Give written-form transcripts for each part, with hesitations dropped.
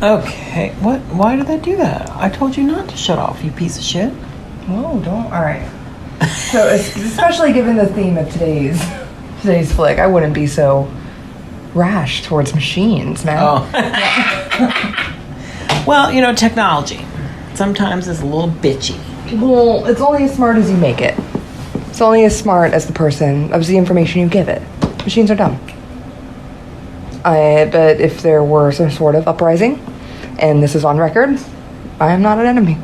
Okay, what? Why did that do that? I told you not to shut off, you piece of shit. Oh, don't. All right. So, especially given the theme of today's flick, I wouldn't be so rash towards machines, man. Oh. Well, you know, technology sometimes is a little bitchy. Well, it's only as smart as you make it. It's only as smart as the person of the information you give it. Machines are dumb. But if there were some sort of uprising, and this is on record, I am not an enemy.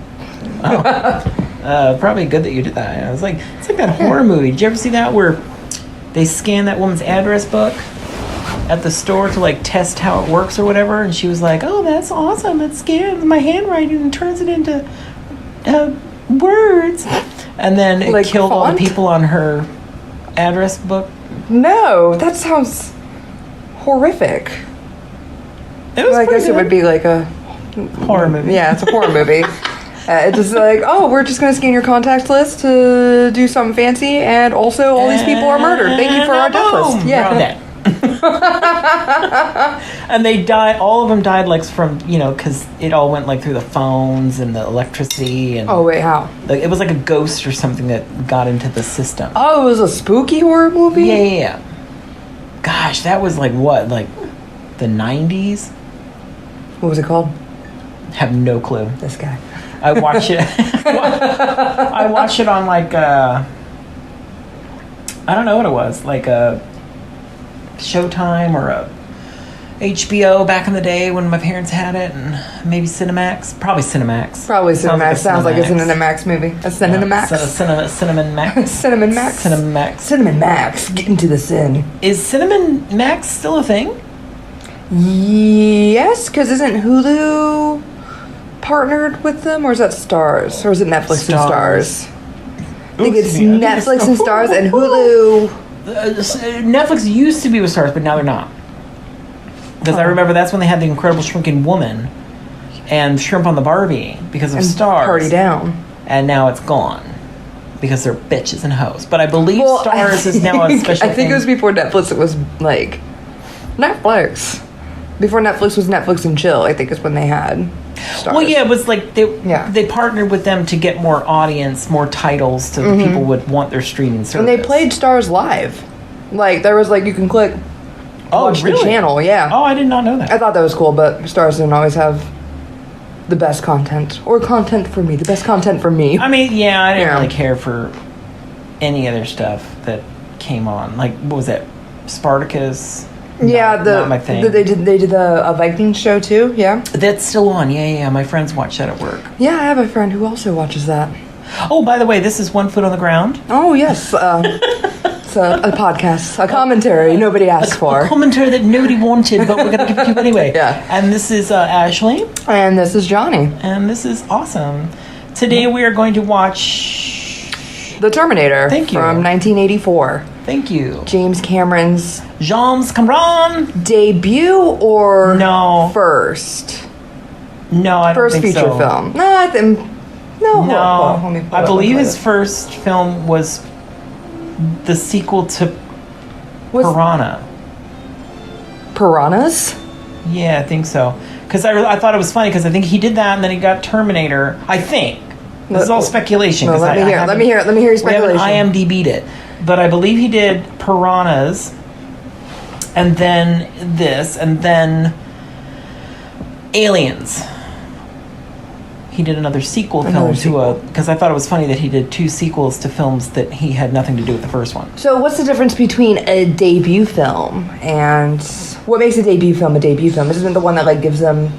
Oh. Probably good that you did that. It's like that horror movie. Did you ever see that where they scan that woman's address book at the store to like test how it works or whatever, and she was like, "Oh, that's awesome! It scans my handwriting and turns it into words," and then it like killed font? all the people on her address book. No, that sounds horrific. It was I guess good. it would be like a Horror movie. Yeah, it's a horror movie. It's just like, oh, we're just going to scan your contacts list to do something fancy, and also all these people are murdered. Thank you for our death list. Yeah. And they died, all of them died like from, you know, because it all went like through the phones and the electricity. And Oh, wait, how? like, it was like a ghost or something that got into the system. Oh, it was a spooky horror movie? Yeah. Gosh, that was like what? Like the 90s? What was it called? Have no clue. This guy. I watched it. I watched it on like I don't know what it was, like a Showtime or a HBO back in the day when my parents had it, and maybe Cinemax. Probably Cinemax. Probably Cinemax. Sounds like a Cinemax. Cinemax movie. A Cinemax. Cinnamon Max. Cinnamon Max. Cinnamon Max. Cinnamon Max. Get into the sin. Is Cinnamon Max still a thing? Yes, because isn't Hulu partnered with them, or is that Stars, or is it Netflix and Stars? I think it's Netflix and Stars and Hulu. Netflix used to be with Stars, but now they're not. Because I remember that's when they had the Incredible Shrinking Woman and Shrimp on the Barbie because of And Stars. Party Down. And now it's gone because they're bitches and hoes. But I believe Stars is now a special I think thing. it was before Netflix. It was like Netflix. Before Netflix was Netflix and Chill, I think is when they had Stars. Well, yeah, it was like Yeah. they partnered with them to get more audience, more titles, so that people would want their streaming service. And they played Stars live. Like, there was like, you can click watch the channel, yeah. Oh, I did not know that. I thought that was cool, but Stars didn't always have the best content. Or content for me. The best content for me. I mean, yeah, I didn't Yeah. really care for any other stuff that came on. Like, what was that? Spartacus? Yeah, not my thing. They did a Vikings show too, yeah? That's still on. Yeah. My friends watch that at work. Yeah, I have a friend who also watches that. Oh, by the way, this is One Foot on the Ground. Oh, yes. It's a podcast, a commentary nobody asked A for. commentary that nobody wanted, but we're going to give it to you anyway. Yeah. And this is Ashley. And this is Johnny. And this is awesome. Today we are going to watch... The Terminator. Thank you. From 1984. Thank you. James Cameron's James Cameron. debut or No. first? No, I don't First think feature so. film. No, I think... No, hold on, let me pull I it up believe and his play it. first film was the sequel to Was Piranha. Piranhas? Yeah, I think so. Because I thought it was funny because I think he did that and then he got Terminator. I think. This is all speculation. No, 'cause let me hear your speculation. We haven't IMDb'd it. But I believe he did Piranhas and then this and then Aliens. He did another sequel film to a... Because I thought it was funny that he did two sequels to films that he had nothing to do with the first one. So what's the difference between a debut film and... What makes a debut film a debut film? Isn't it the one that like gives them...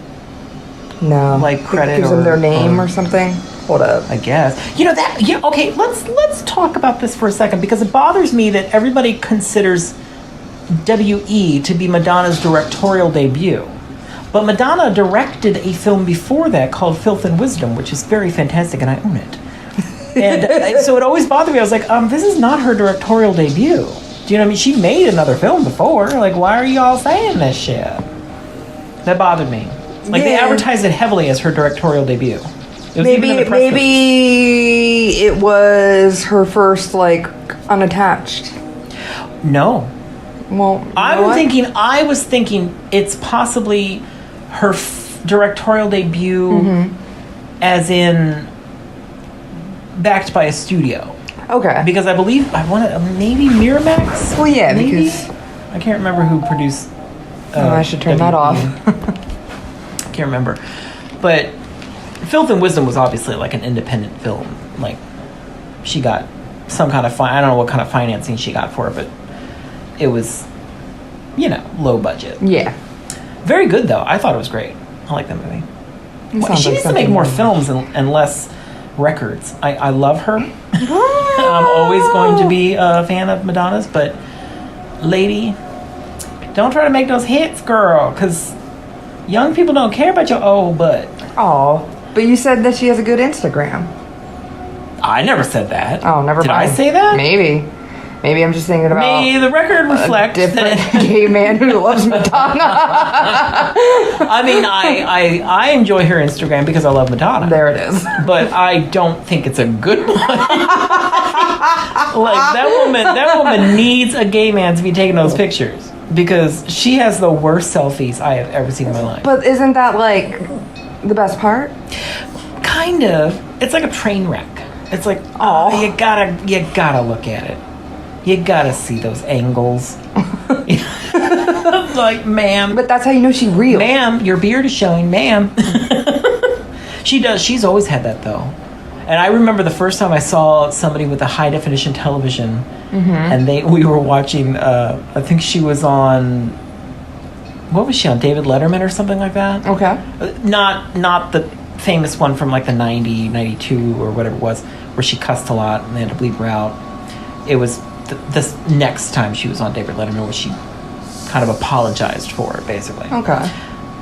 No. Like credit gives them or- their name or- or something? Hold up. I guess. You know that... Yeah, okay, let's talk about this for a second because it bothers me that everybody considers W.E. to be Madonna's directorial debut. But Madonna directed a film before that called Filth and Wisdom, which is very fantastic, and I own it. And so it always bothered me. I was like, this is not her directorial debut. Do you know what I mean? She made another film before. Like, why are you all saying this shit? That bothered me. Like, they Yeah. advertised it heavily as her directorial debut. It was even in the press Maybe it was her first like unattached. release. No. Well, I was thinking it's possibly her directorial debut, as in backed by a studio. Okay. Because I believe maybe Miramax. Well, yeah, maybe? because I can't remember who produced. I should turn that off. Can't remember, but Filth and Wisdom was obviously like an independent film. Like she got some kind of I don't know what kind of financing she got for it, but it was, low budget. Yeah. Very good though. I thought it was great. I like that movie. Sounds She like needs to make more something- films and less records. I love her. I'm always going to be a fan of Madonna's, but lady, don't try to make those hits, girl, because young people don't care about your old butt. Oh, but you said that she has a good Instagram. I never said that. Oh, never Did mind. I say that? Maybe I'm just thinking about May the record reflect different that. gay man who loves Madonna. I mean, I enjoy her Instagram because I love Madonna. There it is. But I don't think it's a good one. Like that woman needs a gay man to be taking those pictures because she has the worst selfies I have ever seen in my life. But isn't that like the best part? Kind of. It's like a train wreck. It's like, you gotta look at it. You gotta see those angles. Like, ma'am. But that's how you know she's real. Ma'am, your beard is showing, ma'am. She does. She's always had that, though. And I remember the first time I saw somebody with a high-definition television, and we were watching, I think she was on, what was she on, David Letterman or something like that? Okay. Not the famous one from like the 92 or whatever it was, where she cussed a lot and they had to bleep her out. It was this next time she was on David Letterman where she kind of apologized for it, basically. Okay.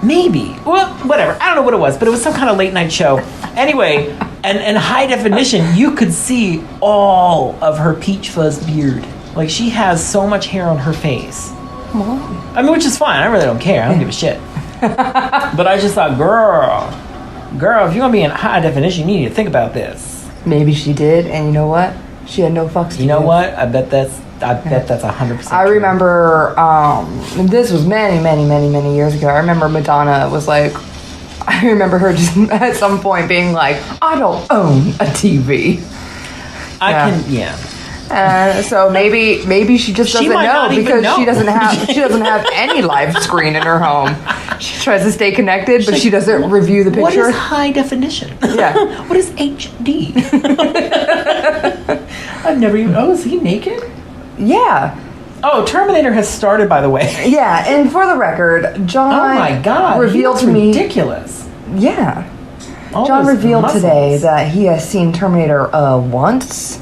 Maybe. Well, whatever. I don't know what it was, but it was some kind of late night show. Anyway, and high definition, you could see all of her peach fuzz beard. Like, she has so much hair on her face. I mean, which is fine. I really don't care. I don't give a shit. But I just thought, girl, if you're going to be in high definition, you need to think about this. Maybe she did, and you know what? She had no fucks to You know give. what? I bet that's 100%. I remember, this was many years ago. I remember Madonna was like, I remember her just at some point being like, I don't own a TV. So maybe she just doesn't might know not even because know. she doesn't have any live screen in her home. She tries to stay connected, but she doesn't review the What picture. is high definition? Yeah. What is HD? I've never even. Oh, is he naked? Yeah. Oh, Terminator has started, by the way. Yeah, and for the record, John Oh my God! revealed he to looks me. ridiculous. Yeah. All John those revealed muscles. today that he has seen Terminator once.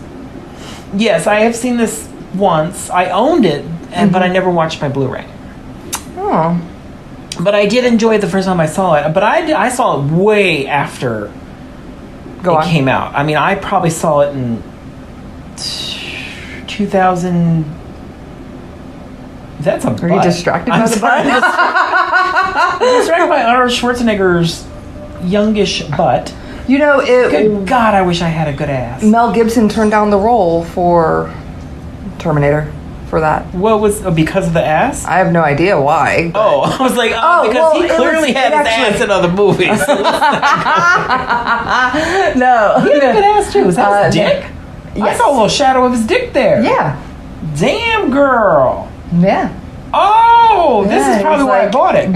Yes, I have seen this once. I owned it, but I never watched my Blu-ray. Oh. But I did enjoy it the first time I saw it. But I saw it way after it came out. I mean, I probably saw it in 2000. That's a butt. Are you distracted by the sorry, butt? I'm distracted by Arnold Schwarzenegger's youngish butt. You know, Good God, I wish I had a good ass. Mel Gibson turned down the role for Terminator for that. What was because of the ass? I have no idea why. Oh, I was like, because well, he clearly had his ass in other movies. No. He had a good ass too. Was that his dick? Yes. I saw a little shadow of his dick there. Yeah. Damn, girl. Yeah. Oh, this Yeah, is probably he's why I like, bought it.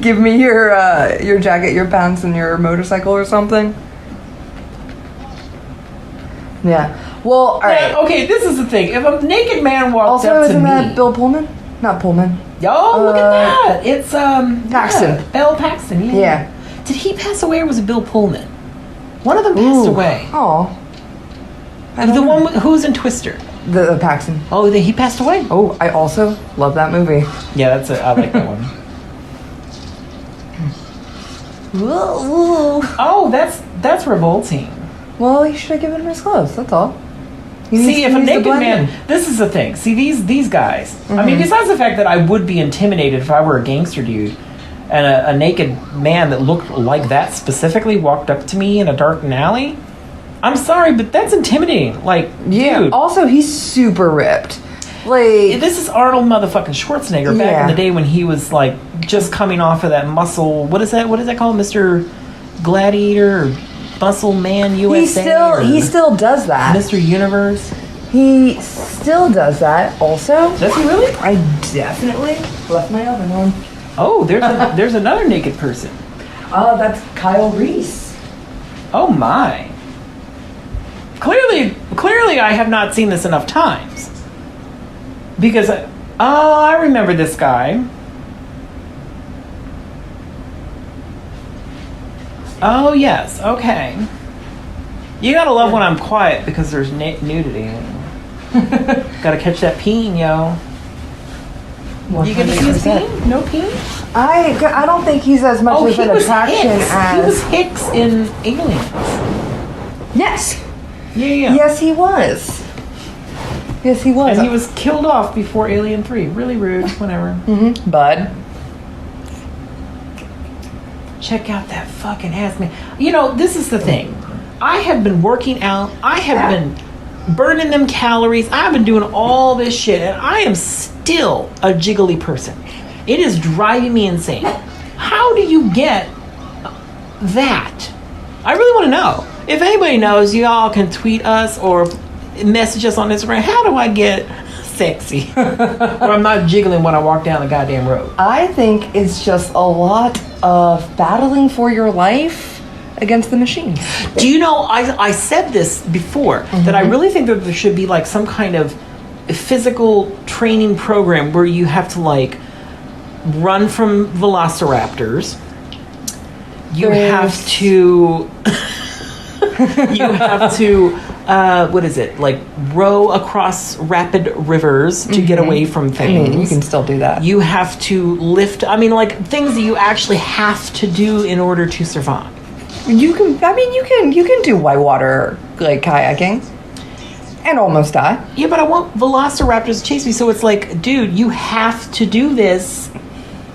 Give me your jacket, your pants, and your motorcycle or something. Yeah. Well, all right. Now, okay, this is the thing. If a naked man walked Also, up to isn't me, that Bill Pullman? Not Pullman. oh, look at that! It's Paxton. yeah, Bill Paxton. Yeah. Yeah. Did he pass away, or was it Bill Pullman? One of them passed away. Oh. The one who's in Twister. The Paxton. Oh, he passed away. Oh, I also love that movie. Yeah, that's it. I like that one. Oh, that's revolting. Well, you should have given him his clothes. That's all. See, if a naked man, this is the thing. See, these guys. I mean, besides the fact that I would be intimidated if I were a gangster dude, and a naked man that looked like that specifically walked up to me in a dark alley, I'm sorry, but that's intimidating. Like, dude. Also, he's super ripped. Like, this is Arnold motherfucking Schwarzenegger back in the day when he was like just coming off of that muscle. What is that called, Mr. Gladiator or Muscle Man USA? He still does that. Mr. Universe. He still does that. Also, does he really? I definitely left my oven on. Oh, there's another naked person. Oh, that's Kyle Reese. Oh my. Clearly, I have not seen this enough times. Because, I remember this guy. Oh, yes, okay. You gotta love when I'm quiet because there's nudity. Gotta catch that peen, yo. You get to see his peen? No peen? I don't think he's as much of an attraction as... He was Hicks in Aliens. Yes. Yeah. Yes, he was. Yes, he was. And he was killed off before Alien 3. Really rude, whatever. Mm-hmm. Bud. Check out that fucking ass, man. You know, this is the thing. I have been working out. I have been burning them calories. I've been doing all this shit. And I am still a jiggly person. It is driving me insane. How do you get that? I really want to know. If anybody knows, you all can tweet us or message us on Instagram. How do I get sexy? Or I'm not jiggling when I walk down the goddamn road. I think it's just a lot of battling for your life against the machine. Do you know, I said this before, that I really think that there should be like some kind of physical training program where you have to like run from velociraptors. You have to... you have to, what is it? Like row across rapid rivers to get away from things. I mean, you can still do that. You have to lift, like things that you actually have to do in order to survive. You can do whitewater, like kayaking and almost die. Yeah, but I want velociraptors to chase me. So it's like, dude, you have to do this.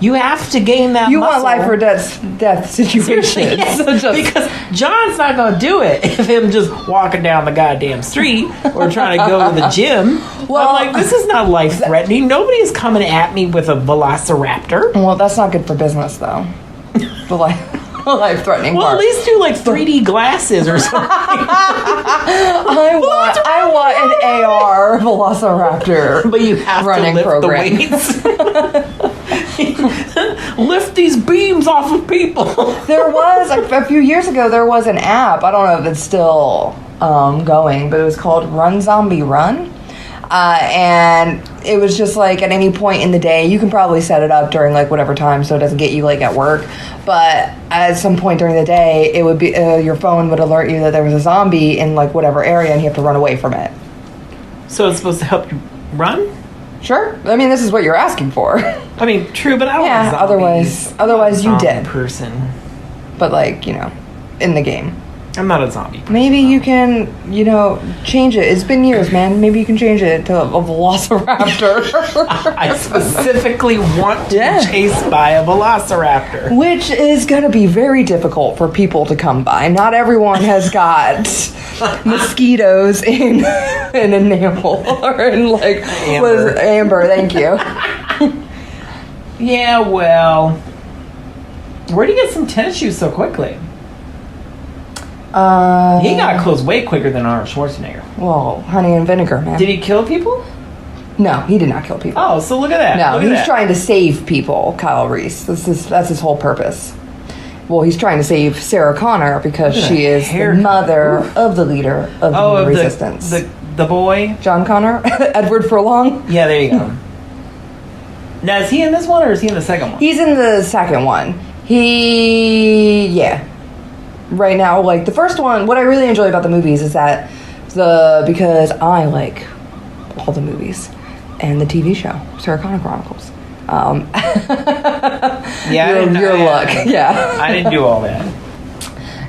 You have to gain that You muscle. want life or death situations. Yes, because John's not going to do it if him just walking down the goddamn street or trying to go to the gym. Well, I'm like, this is not life-threatening. Nobody is coming at me with a velociraptor. Well, that's not good for business, though. The life-threatening Well, part. at least do like 3D glasses or something. I want an AR velociraptor. But you have running to lift program. the weights. Lift these beams off of people. There was a few years ago. There was an app. I don't know if it's still going, but it was called Run Zombie Run, and it was just like at any point in the day. You can probably set it up during like whatever time, so it doesn't get you like at work. But at some point during the day, it would be your phone would alert you that there was a zombie in like whatever area, and you have to run away from it. So it's supposed to help you run? Sure. I mean, this is what you're asking for. I mean, true, but I don't want zombies. Otherwise you I'm not a did. zombie person. But like, in the game. I'm not a zombie person. Maybe you can, change it. It's been years, man. Maybe you can change it to a velociraptor. I specifically want to be chased by a velociraptor. Which is going to be very difficult for people to come by. Not everyone has got mosquitoes in an enamel or in like amber. Thank you. Yeah, well, where do you get some tennis shoes so quickly? He got close way quicker than Arnold Schwarzenegger. Well, honey and vinegar, man. Did he kill people? No, he did not kill people. Oh, so look at that. No, he's trying to save people, Kyle Reese. That's his whole purpose. Well, he's trying to save Sarah Connor because she is the mother of the leader of the resistance. The boy? John Connor? Edward Furlong? Yeah, there you go. Now, is he in this one or is he in the second one? He's in the second one. Right now, like the first one, what I really enjoy about the movies is that because I like all the movies and the TV show, Sarah Connor Chronicles. Your luck. Yeah. I didn't do all that.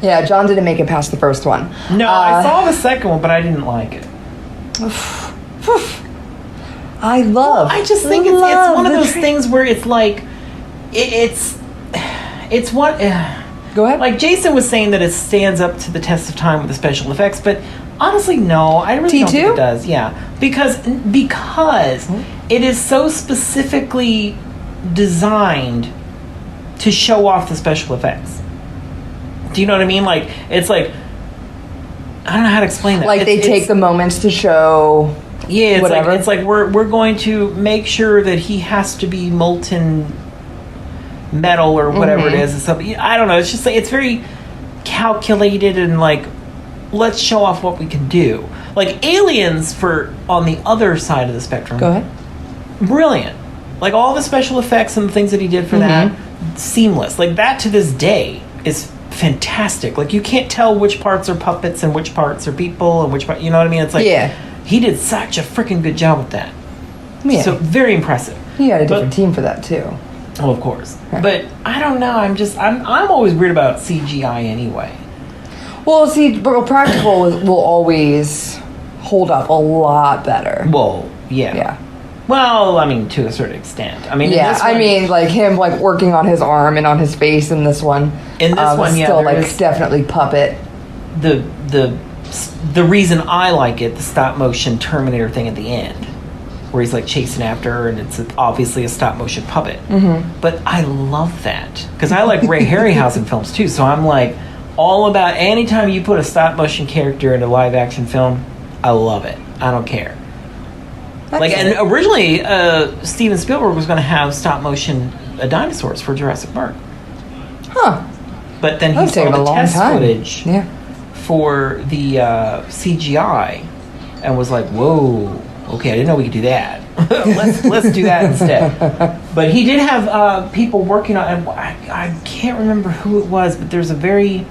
Yeah, John didn't make it past the first one. No, I saw the second one, but I didn't like it. I just think it's one of those things where it's like it's it's what. Go ahead. Like Jason was saying that it stands up to the test of time with the special effects, but honestly, no, I really don't think it does. Yeah, because it is so specifically designed to show off the special effects. Do you know what I mean? Like it's like I don't know how to explain that. Like they take the moments to show. Yeah, it's whatever. It's like we're going to make sure that he has to be molten metal or whatever it is and stuff. I don't know. It's just like it's very calculated and like let's show off what we can do. Like Aliens for on the other side of the spectrum. Go ahead. Brilliant. Like all the special effects and the things that he did for that, seamless. Like that to this day is fantastic. Like you can't tell which parts are puppets and which parts are people and which part. You know what I mean? It's like he did such a freaking good job with that. Yeah. So very impressive. He had a different team for that too. Oh, of course. But I don't know. I'm always weird about CGI anyway. Well, see, practical will always hold up a lot better. Well, yeah. Yeah. Well, I mean, to a certain extent. I mean, yeah. I mean, like him, like working on his arm and on his face in this one. In this one, yeah, still like definitely puppet. The reason I like it, the stop motion Terminator thing at the end, where he's like chasing after her, and it's obviously a stop motion puppet. But I love that because I like Ray Harryhausen films too. So I'm like all about anytime you put a stop motion character in a live action film, I love it. I don't care. Like, and originally Steven Spielberg was going to have stop motion dinosaurs for Jurassic Park. Huh. But then he saw the test footage for the CGI and was like, whoa. Okay, I didn't know we could do that. let's do that instead. But he did have people working on, and I can't remember who it was, but there's a very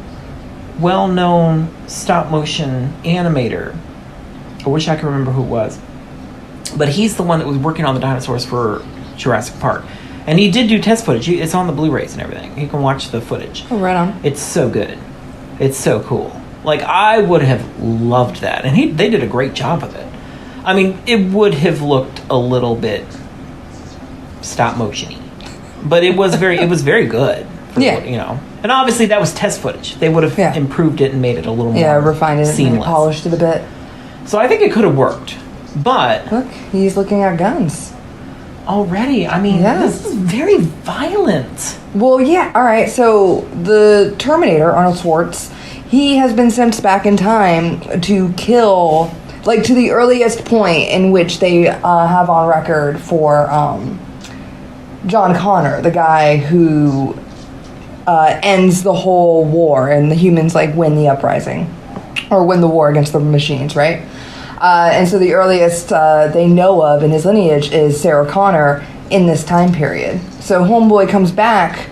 well-known stop-motion animator. I wish I could remember who it was. But he's the one that was working on the dinosaurs for Jurassic Park. And he did do test footage. It's on the Blu-rays and everything. You can watch the footage. Oh, right on. It's so good. It's so cool. Like, I would have loved that. And they did a great job of it. I mean, it would have looked a little bit stop motion-y, but it was very good. You know, and obviously that was test footage. They would have improved it and made it a little more refined it, seamless, polished it a bit. So I think it could have worked, but look, he's looking at guns already. I mean, this is very violent. Well, yeah. All right. So the Terminator, Arnold Schwartz, he has been sent back in time to kill. Like, to the earliest point in which they have on record for John Connor, the guy who ends the whole war and the humans, like, win the uprising. Or win the war against the machines, right? And so the earliest they know of in his lineage is Sarah Connor in this time period. So Homeboy comes back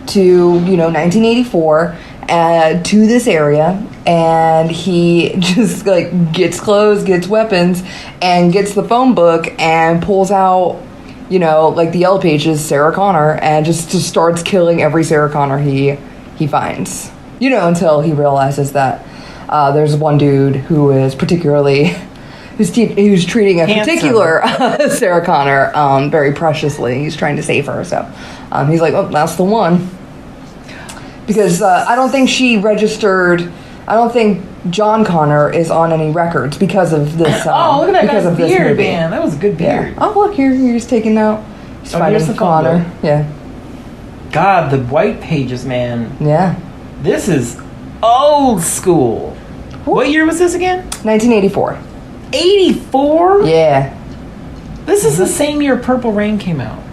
to, 1984 to this area, and he just like gets clothes, gets weapons, and gets the phone book and pulls out, like the yellow pages, Sarah Connor, and just starts killing every Sarah Connor he finds. Until he realizes that there's one dude who is particularly who's treating a particular Sarah Connor very preciously. He's trying to save her, so he's like, oh, that's the one. Because I don't think she registered. I don't think John Connor is on any records because of this. Oh, look at that guy's beard, man! That was a good beard. Yeah. Oh, look here, he's taking note. He's finding the Connor. Yeah. God, the white pages, man. Yeah. This is old school. Ooh. What year was this again? 1984. 84? Yeah. This is the same year Purple Rain came out.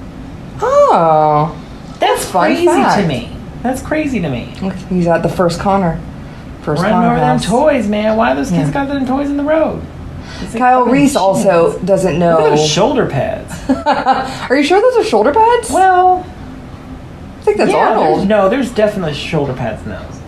Oh. That's crazy to me. That's crazy to me. He's at the first Connor. Running over them toys, man. Why those kids got them toys in the road? Kyle Reese also doesn't know. Look at those shoulder pads. Are you sure those are shoulder pads? Well, I think that's Arnold. There's definitely shoulder pads in those.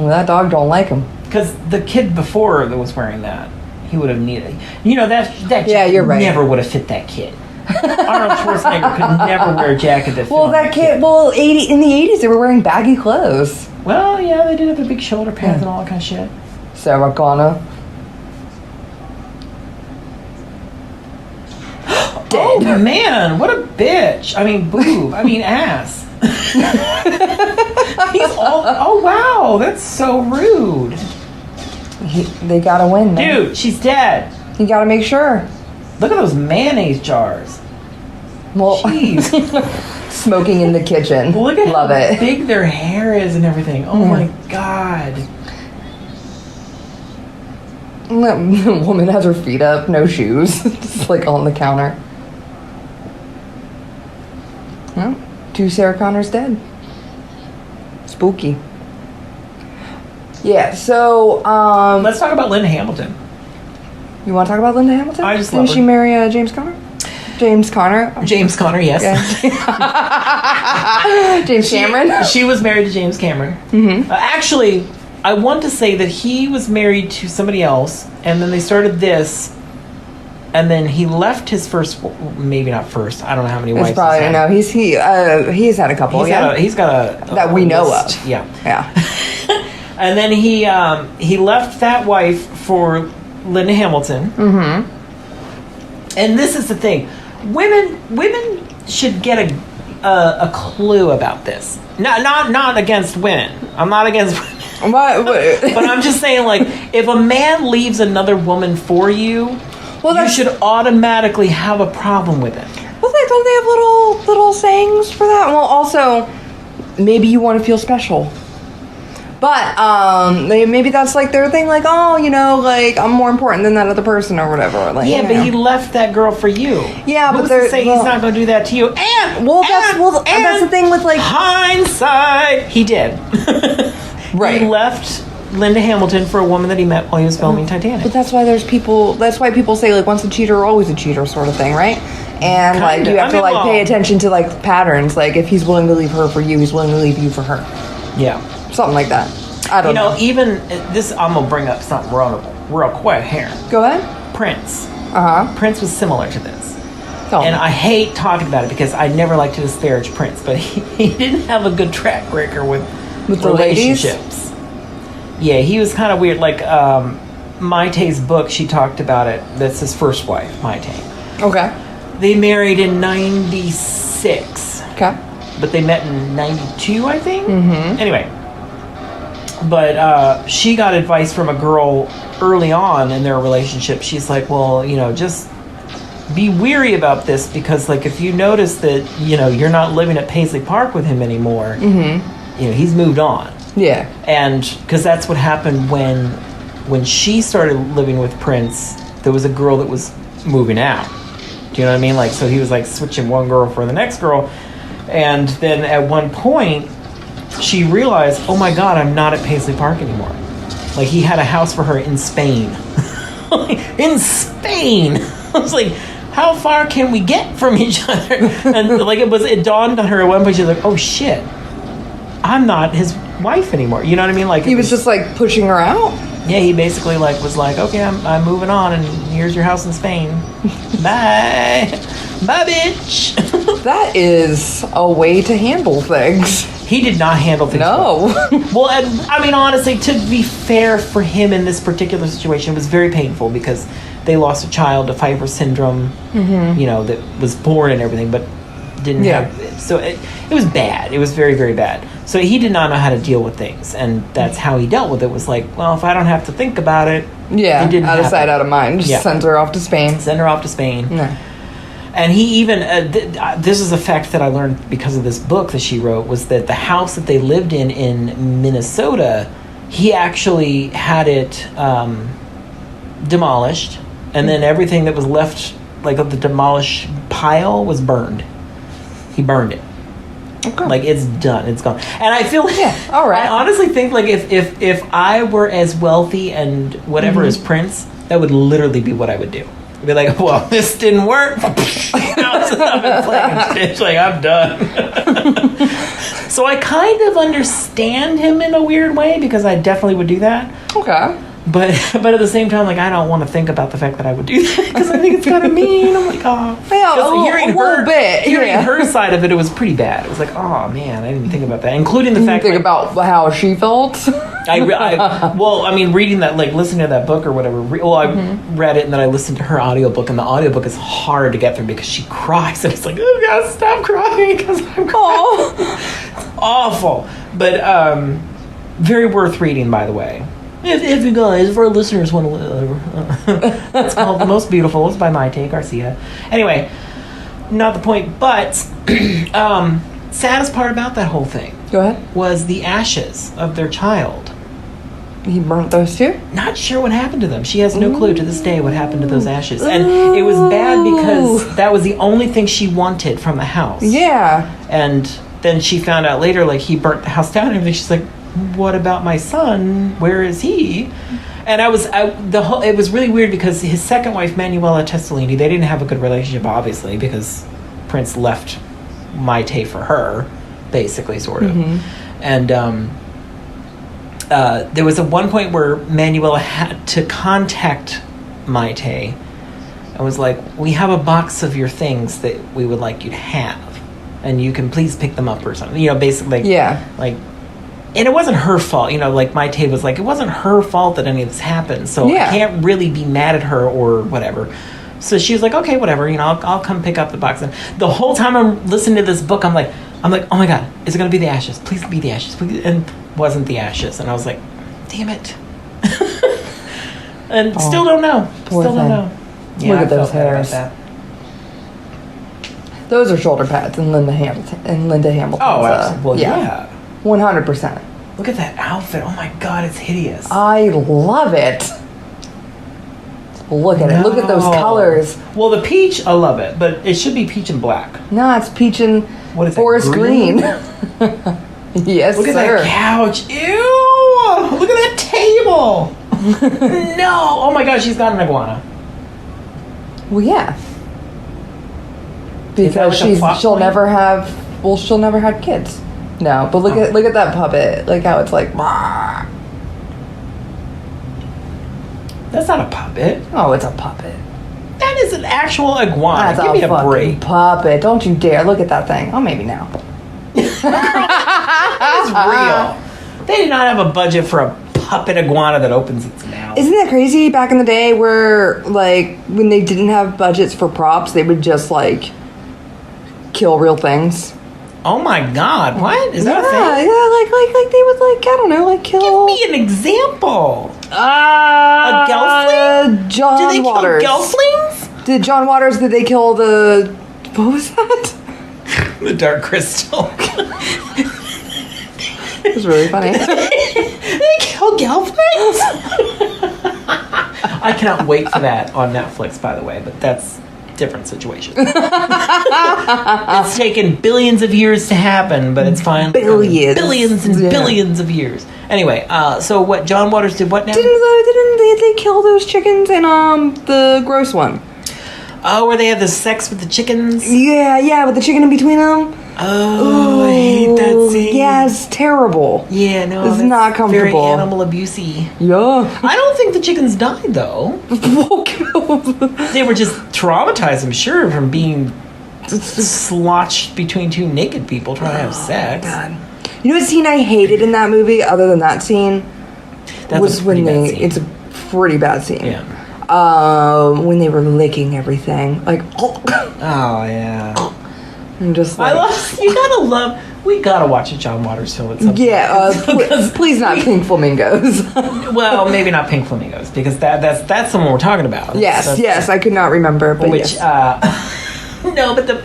That dog don't like them. Because the kid before that was wearing that, he would have needed. That yeah, you're right. Never would have fit that kid. Arnold Schwarzenegger could never wear a jacket that fit. Well, that kid. Well, in the 80s, they were wearing baggy clothes. Well, yeah, they did have the big shoulder pads and all that kind of shit. Sarah Connor. Dead. Oh man, what a bitch! I mean, boob. I mean, ass. Oh wow, that's so rude. They gotta win, man. Dude, she's dead. You gotta make sure. Look at those mayonnaise jars. Well, Jeez. smoking in the kitchen. Look at Love how it. big their hair is and everything. Oh my god. The woman has her feet up, no shoes, just like on the counter. Well, 2 Sarah Connors dead. Spooky. Yeah, so, Let's talk about Linda Hamilton. you want to talk about Linda Hamilton? I just Didn't love she her. marry James Conner? James Conner? James Conner, yes. Yeah. James Cameron? She was married to James Cameron. Mm-hmm. Actually, I want to say that he was married to somebody else, and then they started this, and then he left his first, maybe not first, I don't know how many wives It's probably, he's no, he's had a couple, He's got a that we know list. of. Yeah. Yeah. And then he left that wife for Linda Hamilton. Mm-hmm. And this is the thing. Women should get a clue about this. Not against women. I'm not against women. What? But I'm just saying, like, if a man leaves another woman for you, you should automatically have a problem with it. Well, don't they have little sayings for that? Well, also, maybe you want to feel special. But maybe that's like their thing, like, oh, like I'm more important than that other person or whatever. Like, Yeah, but he left that girl for you. Yeah, Who's but to say he's not going to do that to you? And that's the thing with like hindsight. He did. Right. He left Linda Hamilton for a woman that he met while he was filming Titanic. But that's why people say like once a cheater, always a cheater sort of thing, right? And like you have to like pay attention to like patterns. Like if he's willing to leave her for you, he's willing to leave you for her. Yeah. Something like that. I don't know. Even this, I'm gonna bring up something real quick here. Go ahead. Prince. Prince was similar to this. Tell me. I hate talking about it because I never like to disparage Prince, but he didn't have a good track record with the relationships. Yeah, he was kind of weird. Like Maite's book, she talked about it. That's his first wife, Maite. Okay. They married in '96. Okay. But they met in '92, I think. Mm-hmm. Anyway. But she got advice from a girl early on in their relationship. She's like, well, just be weary about this because, like, if you notice that, you're not living at Paisley Park with him anymore, he's moved on. Yeah. And because that's what happened when she started living with Prince, there was a girl that was moving out. Do you know what I mean? Like, so he was like switching one girl for the next girl. And then at one point, she realized, oh my God, I'm not at Paisley Park anymore. Like, he had a house for her in Spain. In Spain! I was like, how far can we get from each other? And like, it dawned on her at one point, she was like, oh shit, I'm not his wife anymore. You know what I mean? Like, he was just like pushing her out? Yeah, he basically like was like, okay, I'm moving on, and here's your house in Spain. Bye. Bye, bitch. That is a way to handle things. He did not handle things well. Well, and, I mean, honestly, to be fair for him in this particular situation, it was very painful because they lost a child to Pfeiffer syndrome, that was born and everything, but didn't have. So it was bad. It was very, very bad. So he did not know how to deal with things, and that's how he dealt with it. Was like, well, if I don't have to think about it, yeah, it didn't out of happen. sight, out of mind. Just send her off to Spain. Send her off to Spain. Yeah. And he even, this is a fact that I learned because of this book that she wrote, was that the house that they lived in Minnesota, he actually had it demolished, and then everything that was left, like of the demolished pile, was burned. He burned it. Okay. Like, it's done. It's gone. And I feel like, all right. I honestly think, like, if I were as wealthy and whatever as Prince, that would literally be what I would do. I'd be like, well, this didn't work. It's like, I'm done. So I kind of understand him in a weird way because I definitely would do that. Okay. But at the same time, like, I don't want to think about the fact that I would do that because I think it's kind of mean. I'm like, oh. Yeah, Hearing her side of it, it was pretty bad. It was like, oh, man, I didn't even think about that. Including the fact think about how she felt? Reading that, like, listening to that book or whatever. I read it and then I listened to her audiobook, and the audiobook is hard to get through because she cries. And it's like, oh, God, stop crying because I'm crying. awful. But very worth reading, by the way. If you guys, if our listeners want to, it's called The Most Beautiful. It's by Maite Garcia. Anyway, not the point, but saddest part about that whole thing. Go ahead. Was the ashes of their child. He burnt those too? Not sure what happened to them. She has no clue to this day what happened to those ashes. And it was bad because that was the only thing she wanted from the house. Yeah. And then she found out later, like, he burnt the house down and everything. She's like, what about my son? Where is he? And it was really weird because his second wife, Manuela Testolini, they didn't have a good relationship, obviously, because Prince left Maite for her, basically, sort of. Mm-hmm. And there was one point where Manuela had to contact Maite and was like, we have a box of your things that we would like you to have, and you can please pick them up or something. You know, basically, like, and it wasn't her fault. You know, like Maite was like, it wasn't her fault that any of this happened, so I can't really be mad at her or whatever. So she was like, okay, whatever. You know, I'll come pick up the box. And the whole time I'm listening to this book, I'm like, oh my God, is it going to be the ashes? Please be the ashes, please. And wasn't the ashes, and I was like, damn it. And still don't know. Still don't know. Yeah, look at those hairs. Those are shoulder pads in Linda Hamilton's. Oh, absolutely. Well, yeah. 100%. Look at that outfit. Oh my God, it's hideous. I love it. Look at it. Look at those colors. Well, the peach, I love it, but it should be peach and black. No, it's peach and forest green. Yes, look at sir. that couch. Ew! Look at that table. No! Oh my God, she's got an iguana. Well, yeah. Because she'll never have kids. No, but look at that puppet. Look how it's like. Bah. That's not a puppet. Oh, it's a puppet. That is an actual iguana. That's Give me a break. Puppet. Don't you dare look at that thing. Oh, maybe now. That is real. They did not have a budget for a puppet iguana that opens its mouth. Isn't that crazy? Back in the day, where like when they didn't have budgets for props, they would just like kill real things. Oh my God! What is that a thing? Yeah, like they would like I don't know, like kill. Give me an example. A gelfling? John Did they Waters. kill gelflings? Did John Waters? Did they kill the? What was that? The Dark Crystal. It was really funny. They kill gelflings? I cannot wait for that on Netflix, by the way, but that's a different situation. It's taken billions of years to happen, but it's fine. Billions and billions of years. Anyway, so what John Waters did what now? Didn't they kill those chickens in the gross one? Oh, where they have the sex with the chickens? Yeah, with the chicken in between them. Oh, I hate that scene. Yeah, it's terrible. Yeah, no, it's not comfortable. Very animal abusey. Yeah. I don't think the chickens died, though. They were just traumatized, I'm sure, from being slotched between two naked people trying to have sex. God. You know what scene I hated in that movie, other than that scene? It's a pretty bad scene. Yeah. When they were licking everything. Like, oh, yeah. I'm just like... we gotta watch a John Waters film at some point. Yeah, please not Pink Flamingos. Well, maybe not Pink Flamingos, because that's the one we're talking about. Yes, I could not remember, but no, but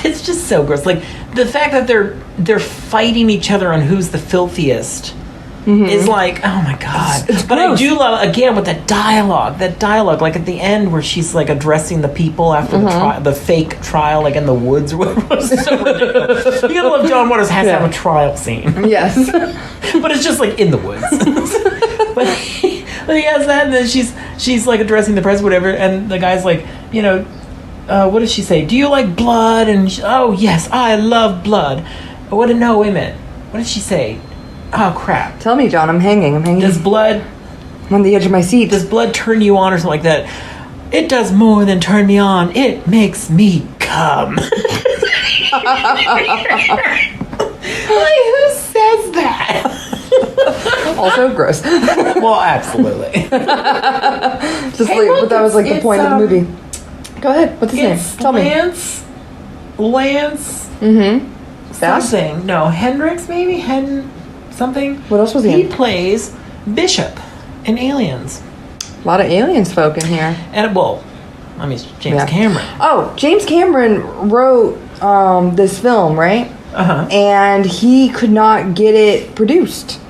it's just so gross. Like, the fact that they're fighting each other on who's the filthiest is like, oh my God. It's but gross. I do love, again, with that dialogue, like at the end where she's like addressing the people after the fake trial, like in the woods or whatever. It was so ridiculous. You gotta love John Waters has to have a trial scene. Yes. But it's just like in the woods. But he has that, and then she's like addressing the press, whatever, and the guy's like, you know, what does she say? Do you like blood? And oh yes, I love blood. Wait a minute. What did she say? Oh crap! Tell me, John. I'm hanging. Does blood? I'm on the edge of my seat. Does blood turn you on or something like that? It does more than turn me on. It makes me come. Like, who says that? Also gross. Well, absolutely. But that was like the point of the movie. Go ahead. What's his name? Tell me. Lance. Mm-hmm. something. No, Hendrix maybe? Something. What else was he in? He plays Bishop in Aliens. A lot of aliens folk in here. And, well, I mean, James Cameron. Oh, James Cameron wrote this film, right? Uh-huh. And he could not get it produced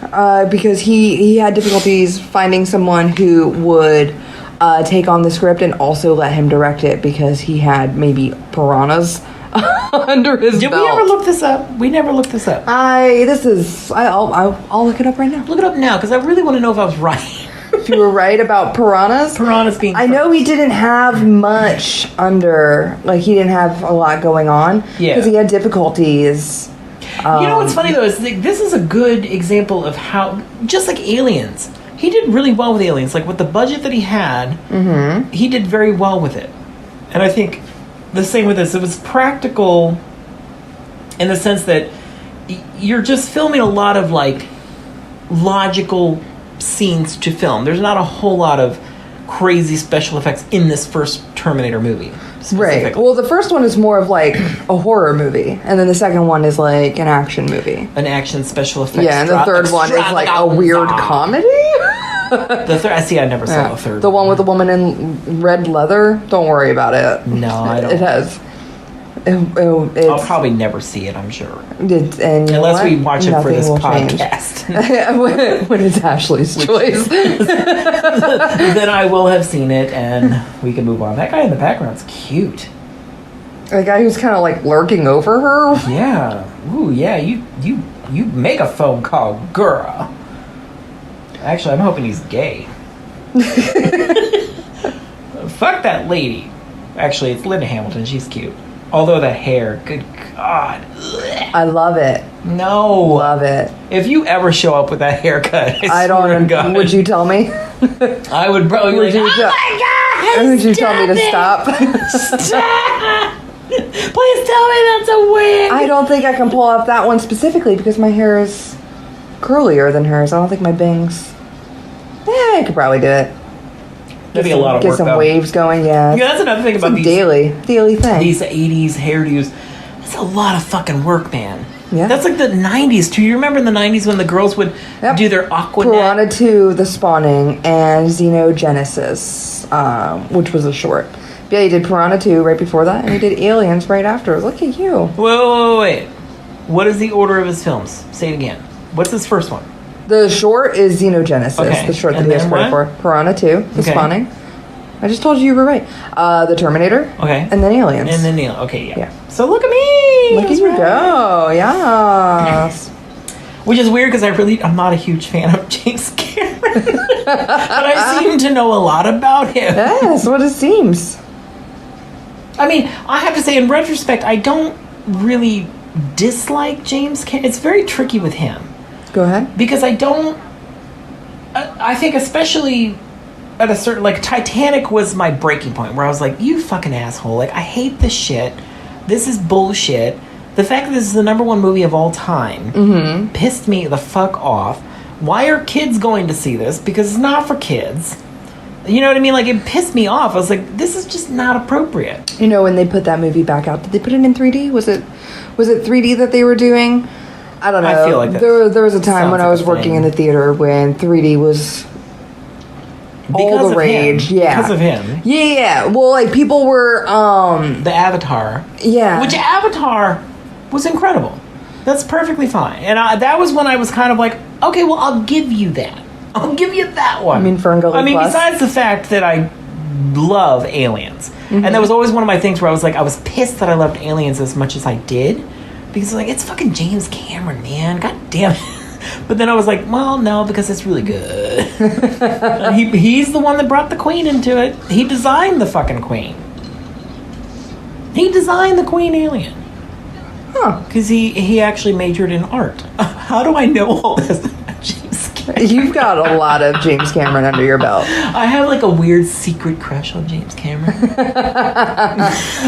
because he had difficulties finding someone who would take on the script and also let him direct it because he had maybe piranhas under his belt. Did we ever look this up? We never looked this up. I'll look it up right now. Look it up now, because I really want to know if I was right. If you were right about piranhas. Piranhas being I know he didn't have much under, like he didn't have a lot going on. Yeah. Because he had difficulties. You know what's funny though is this is a good example of how, just like Aliens, he did really well with Aliens. Like with the budget that he had, he did very well with it. And I think the same with this. It was practical in the sense that you're just filming a lot of like logical scenes to film. There's not a whole lot of crazy special effects in this first Terminator movie. Right. Well, the first one is more of like a horror movie, and then the second one is like an action movie. An action special effects. Yeah, and the third one is like a weird comedy. The third, I see. I never saw the third. The one with the woman in red leather. Don't worry about it. No, I don't. It has. I'll probably never see it. I'm sure. Unless we watch it for this podcast. when it's Ashley's choice. Then I will have seen it, and we can move on. That guy in the background's cute. The guy who's kind of like lurking over her. Yeah. Ooh, yeah. You make a phone call, girl. Actually, I'm hoping he's gay. Fuck that lady. Actually, it's Linda Hamilton. She's cute. Although that hair, good God. Ugh. I love it. No. Love it. If you ever show up with that haircut, I don't know. Would you tell me? I would probably be like, oh my God, would you tell me to stop? Stop. Please tell me that's a wig. I don't think I can pull off that one specifically because my hair is curlier than hers. I don't think my bangs... I could probably do it. That'd be a lot of work, Get some though. waves going, yeah. Yeah, that's another thing about these daily thing. These 80s hairdos. That's a lot of fucking work, man. Yeah. That's like the 90s, too. You remember in the 90s when the girls would do their Aquanet? Piranha 2, The Spawning, and Xenogenesis, which was a short. But yeah, you did Piranha 2 right before that, and you did Aliens right after. Look at you. Wait. What is the order of his films? Say it again. What's his first one? The short is Xenogenesis, the short that he has credit for. Piranha 2, The Spawning. I just told you were right. The Terminator. Okay. And then Aliens. And then okay, yeah. So look at me. Look at you go. Yes. Which is weird because I'm not a huge fan of James Cameron. But I seem to know a lot about him. Yes, what it seems. I mean, I have to say, in retrospect, I don't really dislike James Cameron. It's very tricky with him. Go ahead. Because I think especially at a certain, like, Titanic was my breaking point where I was like, you fucking asshole. Like, I hate this shit. This is bullshit. The fact that this is the #1 movie of all time pissed me the fuck off. Why are kids going to see this? Because it's not for kids. You know what I mean? Like, it pissed me off. I was like, this is just not appropriate. You know, when they put that movie back out, did they put it in 3D? Was it 3D that they were doing? I don't know. I feel like that. There was a time when I was working in the theater when 3D was all the rage. Yeah. Because of him. Yeah. Well, like, people were... The Avatar. Yeah. Which Avatar was incredible. That's perfectly fine. And that was when I was kind of like, okay, well, I'll give you that. I'll give you that one. I mean, Ferngully Plus? Besides the fact that I love Aliens. And that was always one of my things where I was like, I was pissed that I loved Aliens as much as I did. Because, like, it's fucking James Cameron, man. God damn it. But then I was like, well, no, because it's really good. He's the one that brought the Queen into it. He designed the fucking Queen. He designed the Queen alien. Huh. Because he actually majored in art. How do I know all this about James Cameron? You've got a lot of James Cameron under your belt. I have like a weird secret crush on James Cameron.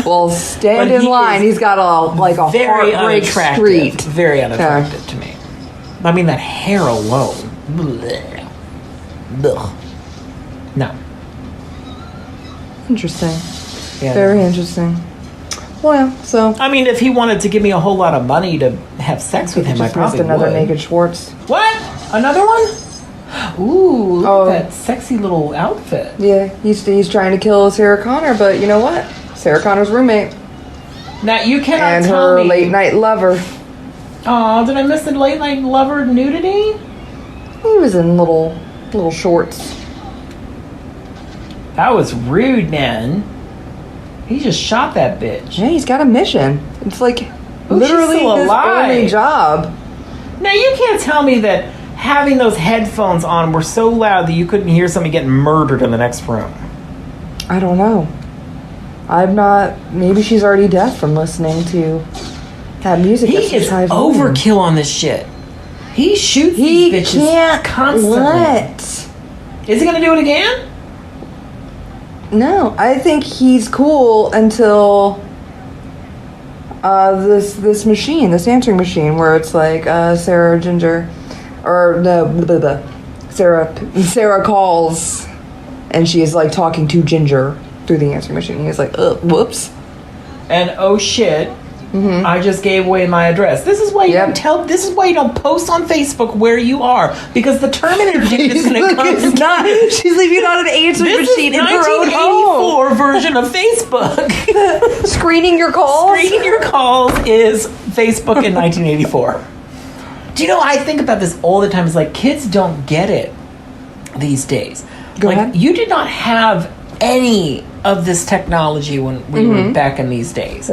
Well, stand in line. He's got a very heartbreak unattractive, street. Very unattractive to me. I mean, that hair alone. Blech. Ugh. No. Interesting. Yeah, Very interesting. Well, yeah, so I mean, if he wanted to give me a whole lot of money to have sex with him, I just missed probably another would. naked Schwartz. What? Another one? Ooh, look Oh. at that sexy little outfit. Yeah, he's trying to kill Sarah Connor, but you know what? Sarah Connor's roommate Now, you cannot and tell her me... late night lover. Oh, did I miss the late night lover nudity? He was in little shorts. That was rude, man. He just shot that bitch. Yeah, he's got a mission. It's like literally she's still his alive. only job. Now, you can't tell me that having those headphones on were so loud that you couldn't hear somebody getting murdered in the next room. I don't know. I'm not. Maybe she's already deaf from listening to that music. He at such is high volume. overkill on this shit. He shoots He these bitches can't constantly. let. Is he gonna do it again? No, I think he's cool until this machine, this answering machine, where it's like Sarah Ginger, or no, blah, blah, blah. Sarah calls, and she's like talking to Ginger through the answering machine. He's like, whoops. And oh shit, I just gave away my address. This is why you Yep. don't tell. This is why you don't post on Facebook where you are, because the Terminator dude is going to come. It's not. She's leaving on an answering This machine is in her own home. 1984 version of Facebook. Screening your calls. Screening your calls is Facebook in 1984. Do you know, I think about this all the time. It's like kids don't get it these days. Go like ahead. you did not have any of this technology when we were back in these days.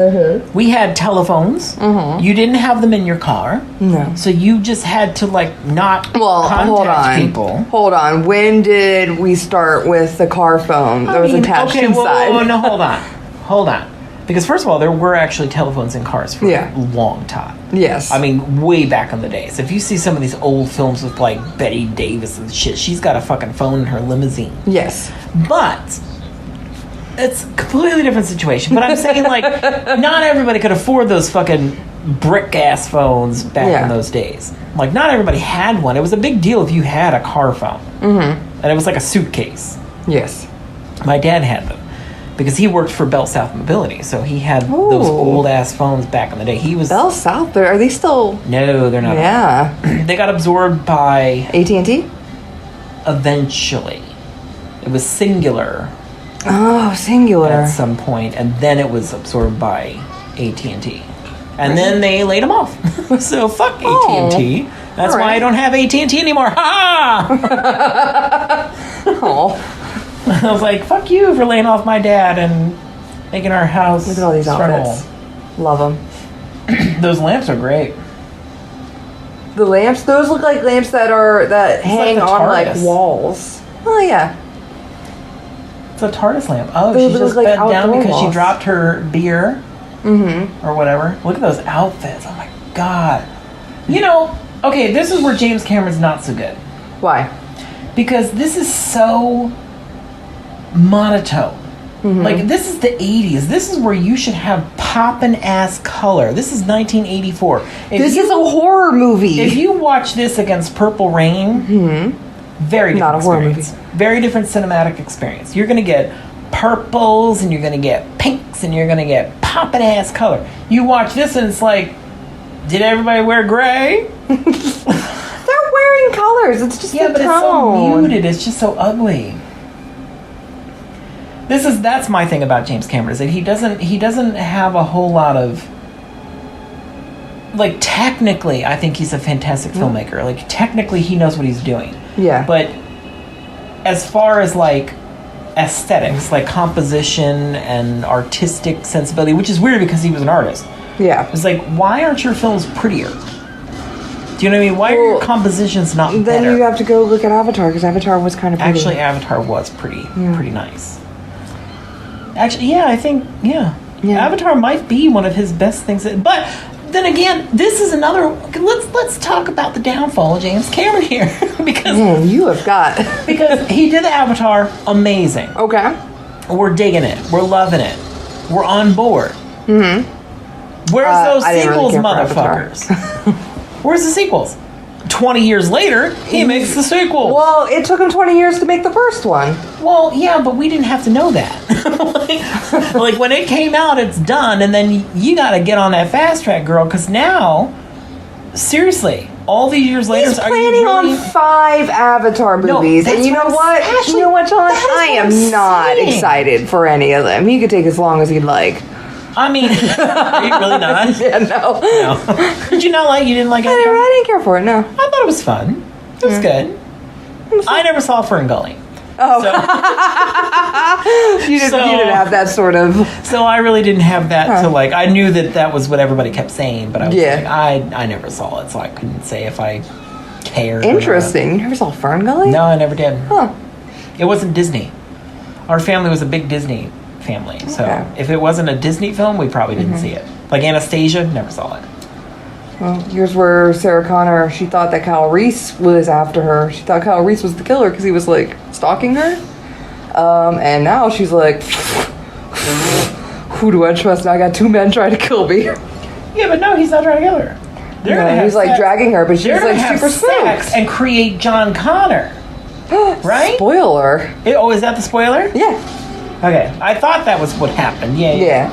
We had telephones. You didn't have them in your car. No. So you just had to like not contact hold on. people. Hold on. When did we start with the car phone that was attached inside? No, hold on. Because first of all, there were actually telephones in cars for Yeah. a long time. Yes. I mean, way back in the days. If you see some of these old films with like Betty Davis and shit, she's got a fucking phone in her limousine. Yes. But it's a completely different situation. But I'm saying, like, not everybody could afford those fucking brick-ass phones back in those days. Like, not everybody had one. It was a big deal if you had a car phone. And it was like a suitcase. Yes. My dad had them because he worked for Bell South Mobility. So he had those old-ass phones back in the day. He was... Bell South, there are they still? No, they're not. Yeah. They got absorbed by... AT&T. Eventually. It was Singular... Oh, Singular. at some point, and then it was absorbed by AT&T, and then they laid them off. So fuck AT&T. That's why I don't have AT&T anymore. Ha! Oh, I was like, fuck you for laying off my dad and making our house look at all these struggle. outfits. Love them. Those lamps are great. The lamps. Those look like lamps that hang the on like TARDIS. walls. Oh yeah. It's a TARDIS lamp. Oh, They she look just like bent down outdoor because she walls. dropped her beer or whatever. Look at those outfits. Oh my god. You know, okay, this is where James Cameron's not so good. Why? Because this is so monotone. Like, this is the 80s. This is where you should have poppin' ass color. This is 1984. This is a horror movie. If you watch this against Purple Rain, very different Not a horror experience. Very different cinematic experience. You're going to get purples, and you're going to get pinks, and you're going to get poppin' ass color. You watch this, and it's like, did everybody wear gray? They're wearing colors. It's just Yeah, the but it's so tone. muted. It's just so ugly. That's my thing about James Cameron, is that he doesn't have a whole lot of, like, technically I think he's a fantastic filmmaker. Like, technically he knows what he's doing. Yeah. But as far as like aesthetics, like composition and artistic sensibility, which is weird because he was an artist. Yeah. It's like, why aren't your films prettier? Do you know what I mean? Why are your compositions not Then better? you have to go look at Avatar, because Avatar was kind of pretty. Actually, Avatar was pretty nice. Actually, yeah, I think, yeah. Avatar might be one of his best things. But then again, this is another... Let's talk about the downfall of James Cameron here. because Man, you have got... because he did the Avatar amazing. Okay. We're digging it. We're loving it. We're on board. Where's those I didn't really sequels, care for Avatar. motherfuckers? Where's the sequels? 20 years later, he makes the sequel. Well, it took him 20 years to make the first one. Well, yeah, but we didn't have to know that. like when it came out, it's done, and then you got to get on that fast track, girl, because now, seriously, all these years later, He's planning on 5 Avatar movies, and you know what? Actually, you know what, John? I am not excited for any of them. He could take as long as he'd like. I mean, are you really not? Yeah, no. Did you not like? You didn't like it? I didn't care for it. No. I thought it was fun. It was good. I never saw Fern Gully. Oh, you didn't have that sort of. So I really didn't have that to like. I knew that was what everybody kept saying, but I was like, I never saw it, so I couldn't say if I cared. Interesting. You never saw Fern Gully? No, I never did. Huh. It wasn't Disney. Our family was a big Disney family, so if it wasn't a Disney film, we probably didn't see it. Like Anastasia, never saw it. Well, here's where Sarah Connor, she thought that Kyle Reese was after her. She thought Kyle Reese was the killer because he was, like, stalking her. And now she's like, who do I trust? Now I got 2 men trying to kill me. Yeah, but no, he's not trying to kill her. He's, like, dragging her, but she's, like, super sex and create John Connor. Right? Spoiler. Is that the spoiler? Yeah. Okay, I thought that was what happened. Yeah.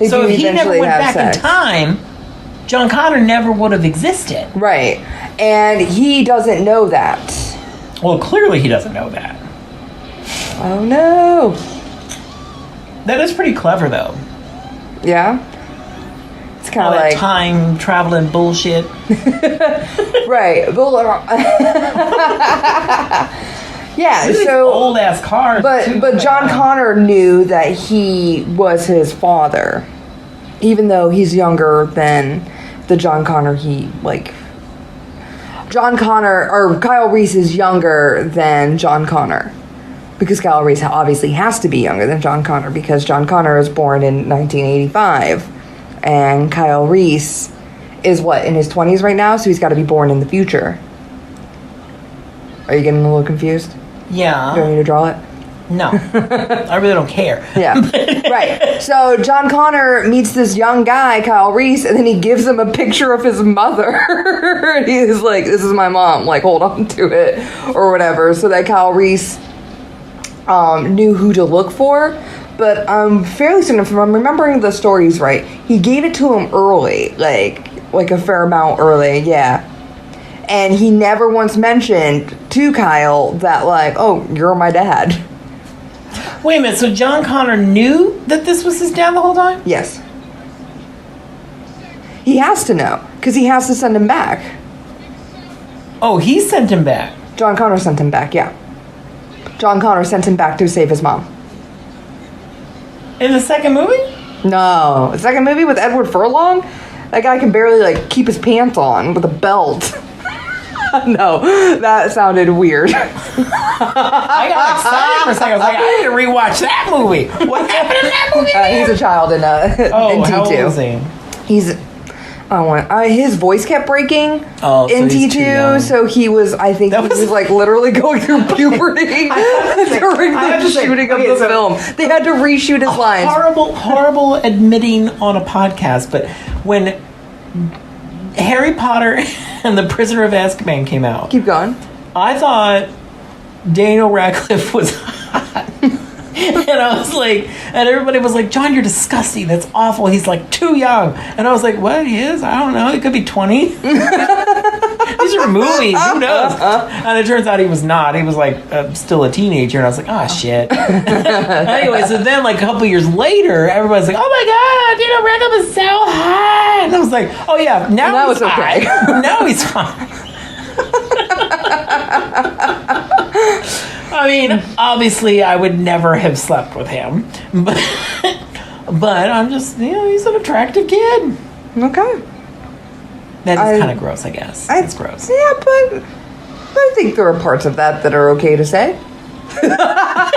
So if he never went back in time, John Connor never would have existed. Right. And he doesn't know that. Well, clearly he doesn't know that. Oh, no. That is pretty clever, though. Yeah? It's kind of that like... time traveling bullshit. Right. Yeah, so old ass car. But John Connor knew that he was his father, even though he's younger than the John Connor Kyle Reese is younger than John Connor, because Kyle Reese obviously has to be younger than John Connor because John Connor was born in 1985, and Kyle Reese is in his 20s right now, so he's got to be born in the future. Are you getting a little confused? Yeah. Do you want me to draw it? No. I really don't care. Yeah. Right. So John Connor meets this young guy, Kyle Reese, and then he gives him a picture of his mother. And he's like, this is my mom. Like, hold on to it. Or whatever. So that Kyle Reese knew who to look for. But I'm fairly certain, if I'm remembering the stories right, he gave it to him early. Like a fair amount early. Yeah. And he never once mentioned to Kyle that, like, oh, you're my dad. Wait a minute, so John Connor knew that this was his dad the whole time? Yes. He has to know, because he has to send him back. Oh, he sent him back? John Connor sent him back, yeah. John Connor sent him back to save his mom. In the second movie? No. The second movie with Edward Furlong? That guy can barely, like, keep his pants on with a belt. No, that sounded weird. I got excited for a second. I was like, I need to rewatch that movie. What happened in that movie? He's a child in T2. How old is he? He's... his voice kept breaking in T2, so he was, I think, he was like literally going through puberty during the shooting of the film. They had to reshoot his lines. Horrible admitting on a podcast, but when Harry Potter and the Prisoner of Azkaban came out, keep going. I thought Daniel Radcliffe was hot. And I was like, and everybody was like, John, you're disgusting. That's awful. He's like too young. And I was like, what? He is? I don't know. He could be 20. These are movies. Who knows? And it turns out he was not. He was like still a teenager. And I was like, oh, shit. Anyway, so then like a couple years later, everybody's like, oh my God, Daniel Radcliffe is so hot. And I was like, oh yeah, now he's okay. Now he's fine. I mean, obviously, I would never have slept with him, but I'm just, he's an attractive kid. Okay. That is kind of gross, I guess. It's gross. Yeah, but I think there are parts of that are okay to say. Parts of that.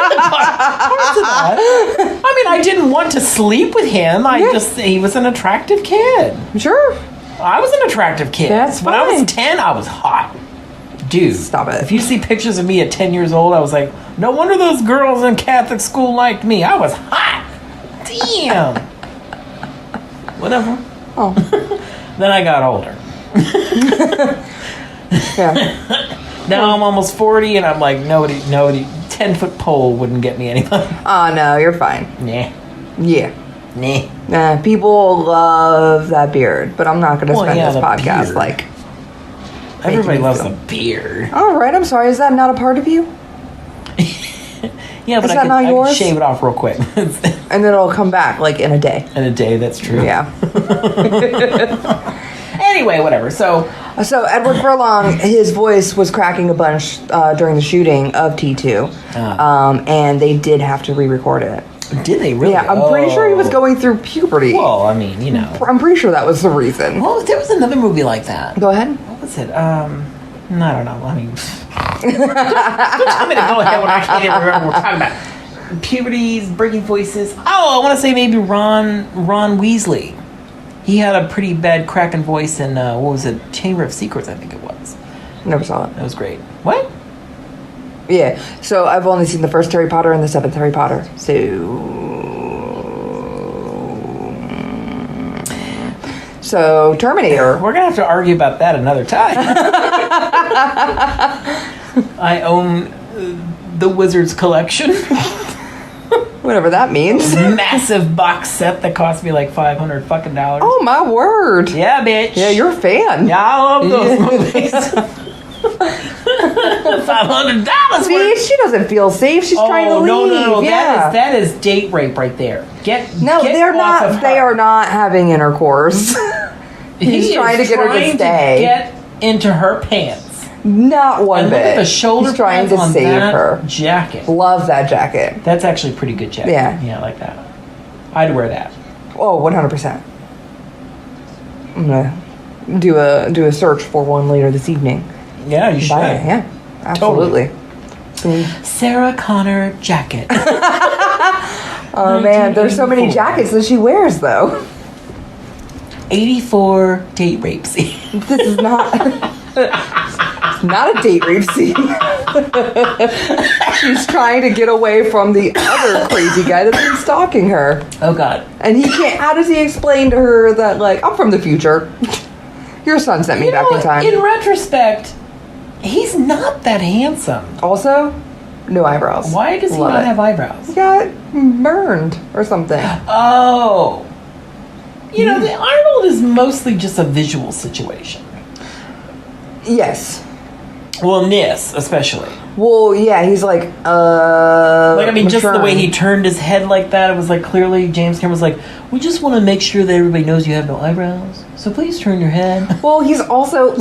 I mean, I didn't want to sleep with him. He was an attractive kid. Sure. I was an attractive kid. That's fine. When I was 10, I was hot. Dude, stop it. If you see pictures of me at 10 years old, I was like, no wonder those girls in Catholic school liked me. I was hot. Damn. Whatever. Oh. Then I got older. Yeah. Now I'm almost 40, and I'm like, nobody, 10-foot pole wouldn't get me anybody. Oh, no, you're fine. Nah. Yeah. Nah. People love that beard, but I'm not going to spend this the podcast beard. like... Everybody making loves me a beard. All right, I'm sorry. Is that not a part of you? Yeah, but Is I that could, not I could yours? shave it off real quick. And then it'll come back like in a day. In a day, that's true. Yeah. Anyway, whatever. So Edward Furlong, his voice was cracking a bunch during the shooting of T2, and they did have to re-record it. did they really? Yeah, I'm pretty sure he was going through puberty. Well, I mean, you know. I'm pretty sure that was the reason. Well, there was another movie like that. Go ahead. What was it? I don't know. I mean, don't tell me to go ahead when I can't even remember what we're talking about. Puberty's, breaking voices. Oh, I want to say maybe Ron Weasley. He had a pretty bad cracking voice in, what was it? Chamber of Secrets, I think it was. Never saw it. That was great. What? Yeah, so I've only seen the first Harry Potter and the seventh Harry Potter. So Terminator. We're going to have to argue about that another time. I own the Wizards collection. Whatever that means. Massive box set that cost me like $500 fucking dollars. Oh my word. Yeah, bitch. Yeah, you're a fan. Yeah, I love those movies. $500 See, worth. she doesn't feel safe. She's trying to leave. No. Yeah. That is date rape right there. No, get they're off not. of her. They are not having intercourse. He's trying to get her to stay. Get into her pants. Not one And bit. look at the shoulder He's trying pads to on save that her. jacket. Love that jacket. That's actually a pretty good jacket. Yeah. I like that. I'd wear that. Oh, 100%. I'm gonna do a search for one later this evening. Yeah, you should. Buy it. Yeah, absolutely. Sarah Connor jacket. Oh man, there's so many jackets that she wears though. 84 date rape scene. This is not. It's not a date rape scene. She's trying to get away from the other crazy guy that's been stalking her. Oh God. And he can't. How does he explain to her that, like, I'm from the future? Your son sent me back in time. In retrospect, he's not that handsome. Also, no eyebrows. Why does he Love not it. have eyebrows? He got burned or something. Oh. You know, the Arnold is mostly just a visual situation. Yes. Well, in this, especially. Well, yeah, he's like, Like, I mean, just the way maturing. he turned his head like that, it was like clearly James Cameron was like, we just want to make sure that everybody knows you have no eyebrows. So please turn your head. Well, he's also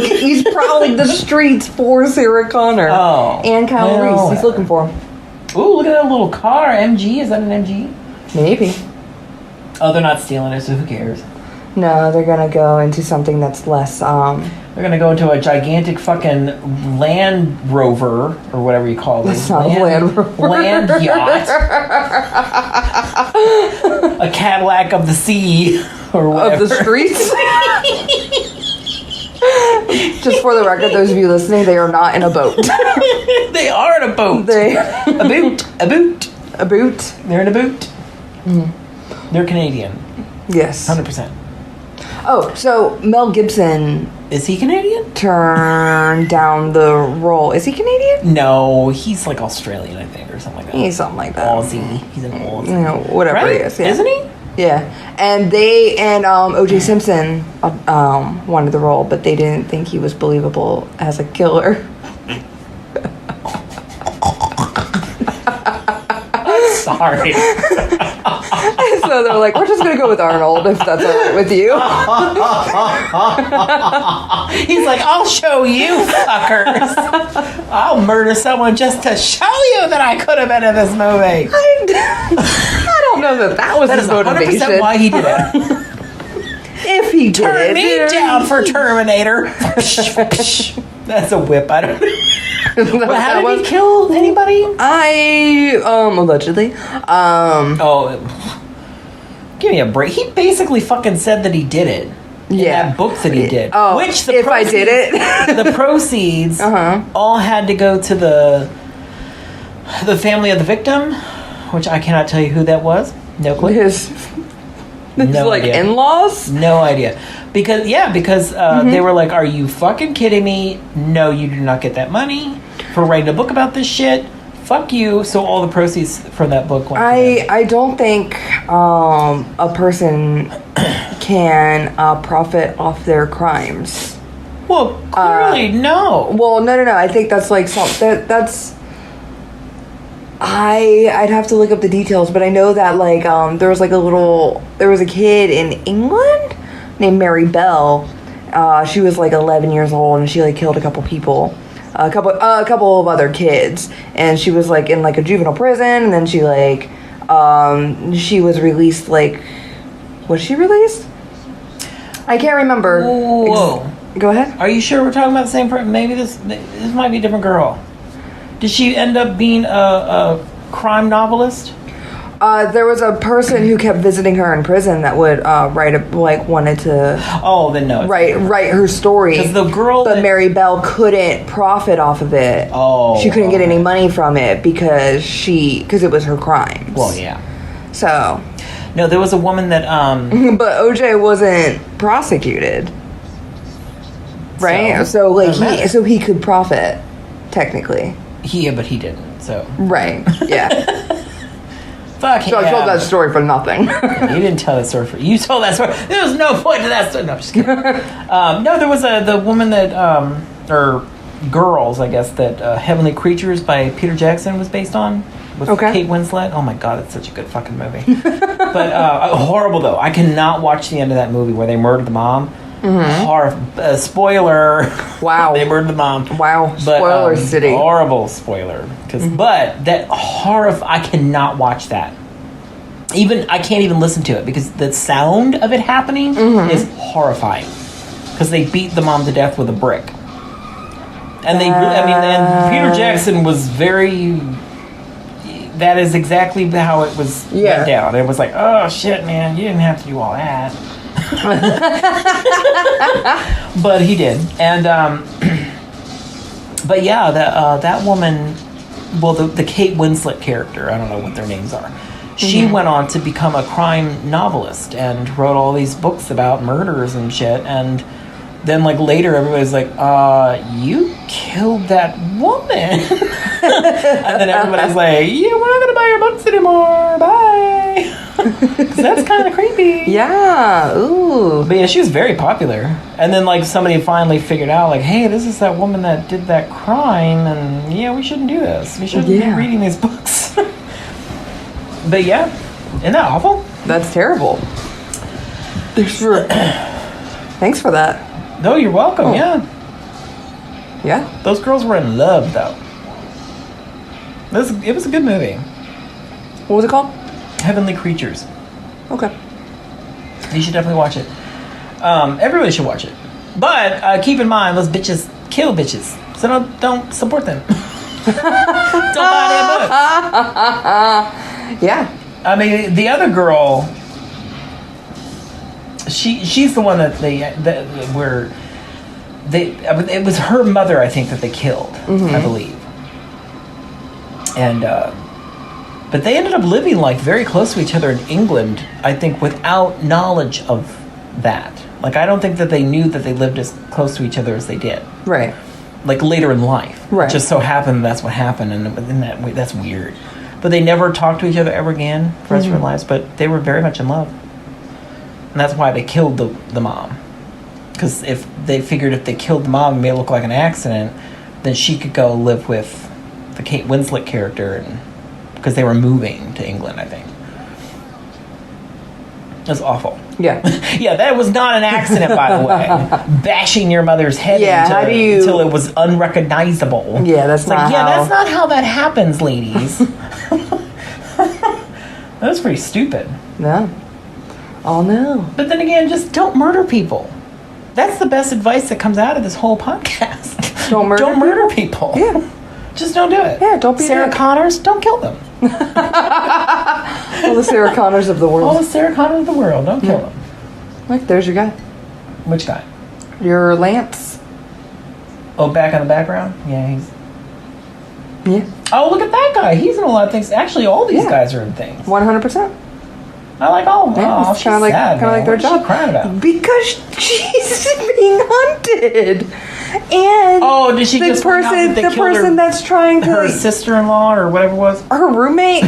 he's prowling the streets for Sarah Connor. Oh. And Kyle Well, Reese. He's looking for him. Ooh, look at that little car. MG. Is that an MG? Maybe. Oh, they're not stealing it, so who cares? No, they're gonna go into something that's less. They're going to go into a gigantic fucking Land Rover, or whatever you call it. It's not a Land Rover. Land yacht. A Cadillac of the sea, or whatever. Of the streets. Just for the record, those of you listening, they are not in a boat. They are in a boat. A boot. A boot. A boot. They're in a boot. They're Canadian. Yes. 100%. Oh, so Mel Gibson Is he Canadian? turned down the role. Is he Canadian? No, he's like Australian, I think, or something like that. He's something like that. Aussie. He's an Aussie. You know, whatever Right? he is. Yeah. Isn't he? Yeah, and they and O.J. Simpson wanted the role, but they didn't think he was believable as a killer. Sorry. So they're like, we're just gonna go with Arnold if that's all right with you. He's like, I'll show you, fuckers. I'll murder someone just to show you that I could have been in this movie. I don't know that was That his is 100% motivation. why he did it. If he did Turn it, me down for Terminator. That's a whip. I don't know. But how did he kill anybody? Allegedly. Oh, give me a break. He basically fucking said that he did it. In that book that he did. Oh, Which the if I did it. the proceeds all had to go to the family of the victim, which I cannot tell you who that was. No clue. His No like idea. in-laws? No idea. Because they were like, are you fucking kidding me? No, you do not get that money for writing a book about this shit. Fuck you. So all the proceeds from that book went to them. I don't think a person can profit off their crimes. Well, clearly, no. Well, no. I think that's like that's. I'd have to look up the details, but I know that like there was a kid in England named Mary Bell. She was like 11 years old, and she like killed a couple people, a couple of other kids, and she was like in like a juvenile prison, and then she like she was released. Like, was she released? I can't remember. Whoa. Go ahead. Are you sure we're talking about the same person? Maybe this might be a different girl. Did she end up being a crime novelist? There was a person who kept visiting her in prison that would wanted to. Oh, then no. Write her story. Because the girl, but Mary Bell couldn't profit off of it. Oh, she couldn't get any money from it because it was her crimes. Well, yeah. So. No, there was a woman that. But OJ wasn't prosecuted. Right, so he could profit, technically. But he didn't. So right, yeah. Fuck. So I told that story for nothing. You didn't tell that story you told that story. There was no point to that story. No, I'm just kidding. No, there was the woman that or girls, I guess, that Heavenly Creatures by Peter Jackson was based on with Kate Winslet. Oh my god, it's such a good fucking movie. But horrible though. I cannot watch the end of that movie where they murdered the mom. Mm-hmm. Spoiler. Wow. They murdered the mom. Wow. Spoiler city. Horrible spoiler. But that I cannot watch that. I can't even listen to it because the sound of it happening is horrifying. Because they beat the mom to death with a brick. And and Peter Jackson was very. That is exactly how it was went down. It was like, oh shit, man, you didn't have to do all that. But he did. And but yeah, that woman, well, the Kate Winslet character, I don't know what their names are, she went on to become a crime novelist and wrote all these books about murders and shit. And then like later everybody's like, you killed that woman. And then everybody's like, yeah, we're not gonna buy your books anymore, bye. Because that's kind of creepy. Yeah. Ooh. But yeah, she was very popular. And then like somebody finally figured out like, hey, this is that woman that did that crime, and yeah, we shouldn't do this. We shouldn't be reading these books. But yeah, isn't that awful? That's terrible. Thanks for that. No, you're welcome. Yeah. Yeah. Those girls were in love though. It was a good movie. What was it called? Heavenly Creatures. Okay. You should definitely watch it. Everybody should watch it. But keep in mind, those bitches kill bitches. So don't support them. Don't buy their books. Yeah. I mean, the other girl, she's the one that it was her mother, I think, that they killed, I believe. And but they ended up living like very close to each other in England, I think, without knowledge of that. Like, I don't think that they knew that they lived as close to each other as they did. Right. Like later in life. Right. It just so happened that's what happened, and in that way, that's weird. But they never talked to each other ever again for the rest of their lives. But they were very much in love, and that's why they killed the mom. Because if they figured if they killed the mom, it may look like an accident, then she could go live with the Kate Winslet character, and because they were moving to England, I think. It was awful. Yeah. Yeah, that was not an accident, by the way. Bashing your mother's head until it was unrecognizable. Yeah, that's not how... that's not how that happens, ladies. That was pretty stupid. No. Oh, no. But then again, just don't murder people. That's the best advice that comes out of this whole podcast. Don't murder people. Yeah. Just don't do it. Yeah, don't be Sarah Connors, don't kill them. All the Sarah Connors of the world. All the Sarah Connors of the world, don't kill them. Look, there's your guy. Which guy? Your Lance. Oh, back in the background? Yeah, he's... Yeah. Oh, look at that guy. He's in a lot of things. Actually, all these guys are in things. 100%. I like, Yeah, it's she's kind of sad, like their What is job. she crying about? Because she's being hunted, and did she the just find out person that they the killed person that's trying to her sister-in-law or whatever it was? her roommate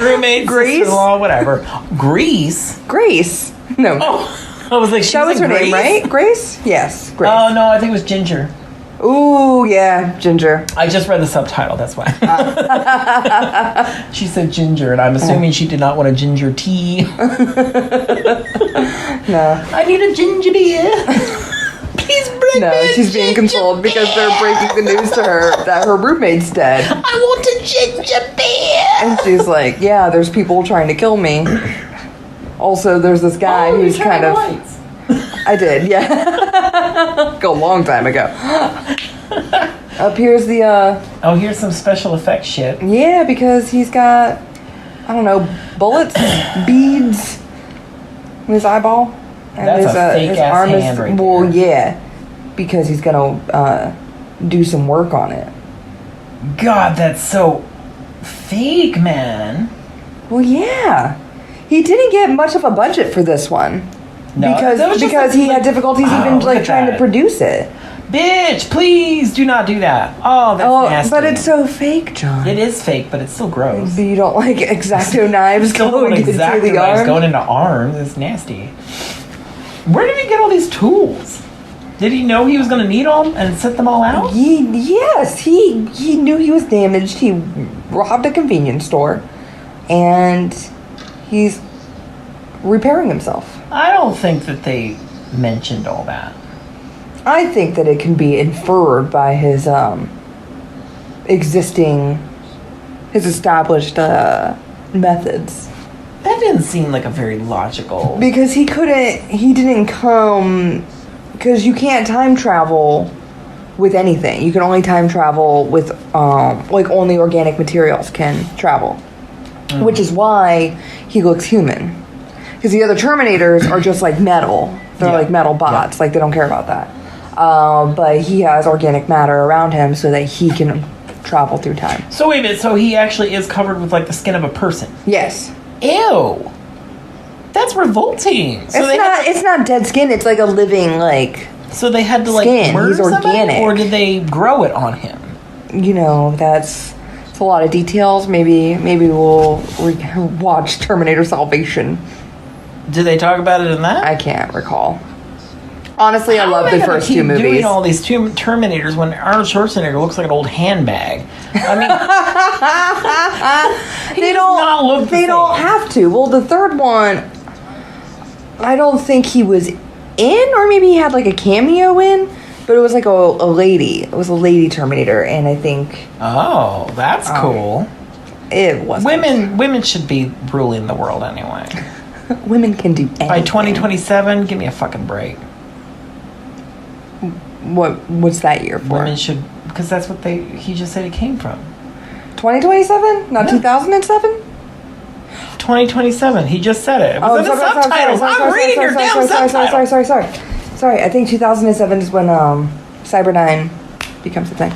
Roommate, Grace? sister-in-law, whatever. Grace? Grace. No, Oh, I was like, that was her name, right? Grace. Yes, Grace. Oh, no, I think it was Ginger. Ooh, yeah, Ginger. I just read the subtitle, that's why. She said ginger, and I'm assuming she did not want a ginger tea. No. I need a ginger beer. Please bring me No, a she's being ginger consoled because they're breaking the news to her that her roommate's dead. I want a ginger beer. And she's like, yeah, there's people trying to kill me. Also, there's this guy Oh, who's you turned kind the of... lights. I did, yeah. A long time ago. Up here's the, Oh, here's some special effects shit. yeah, because he's got, I don't know, bullets, beads in his eyeball. And That's a fake-ass hand right well, there. yeah, because he's gonna do some work on it. God, that's so fake, man. Well, yeah. He didn't get much of a budget for this one. No, that was just because like- he had difficulties Oh, even look like at trying to that. produce it. Bitch, please do not do that. Oh, that's Oh, nasty. but it's so fake, John. It is fake, but it's still gross. But you don't like X-Acto knives Still going don't into exact the knives arm? going into arms. It's nasty. Where did he get all these tools? Did he know he was going to need them and set them all out? Yes, he knew he was damaged. He robbed a convenience store, and he's repairing himself. I don't think that they mentioned all that. I think that it can be inferred by his established methods. That didn't seem like a very logical. Because he didn't come, because you can't time travel with anything. You can only time travel with, like only organic materials can travel. Which is why he looks human. Because the other Terminators are just like metal. They're Yeah. like metal bots. Like they don't care about that. But he has organic matter around him so that he can travel through time. So wait a minute. So he actually is covered with like the skin of a person. Yes. Ew. That's revolting. So It's not dead skin. It's like a living, like, So they had to like Skin. murder He's somebody, organic. or did they grow it on him? you know, it's a lot of details. Maybe we'll watch Terminator Salvation. Did they talk about it in that? I can't recall. Honestly, I How love am the gonna first keep two movies. Doing all these Terminators when Arnold Schwarzenegger looks like an old handbag. I mean, They does not look the They don't same. have to. Well, the third one, I don't think he was in, or maybe he had like a cameo in, but it was like a lady. It was a lady Terminator, and I think Oh, that's cool. it wasn't. Women should be ruling the world anyway. Women can do anything. By 2027, give me a fucking break. What's that year for? Women should, because that's what he just said he came from. 2027? Not Yeah. 2007? 2027. He just said it. It was in the subtitles. I'm reading your damn subtitles. Sorry. I think 2007 is when Cyberdyne becomes a thing.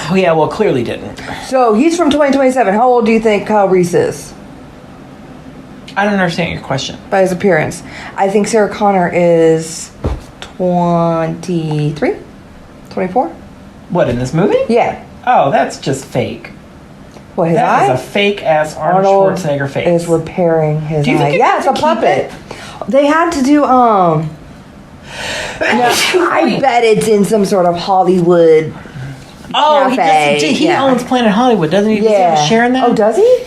Oh, yeah, well, clearly didn't. So he's from 2027. How old do you think Kyle Reese is? I don't understand your question. By his appearance. I think Sarah Connor is 23? 24? What, in this movie? Yeah. Oh, that's just fake. What, his That eye? is a fake ass Arnold Schwarzenegger face. is repairing his Do you eye. think it Yeah, it's a can keep puppet. They had to do no, I bet it's in some sort of Hollywood Oh, cafe. he Yeah. owns Planet Hollywood, doesn't he? Does he have a share in that? Oh, does he?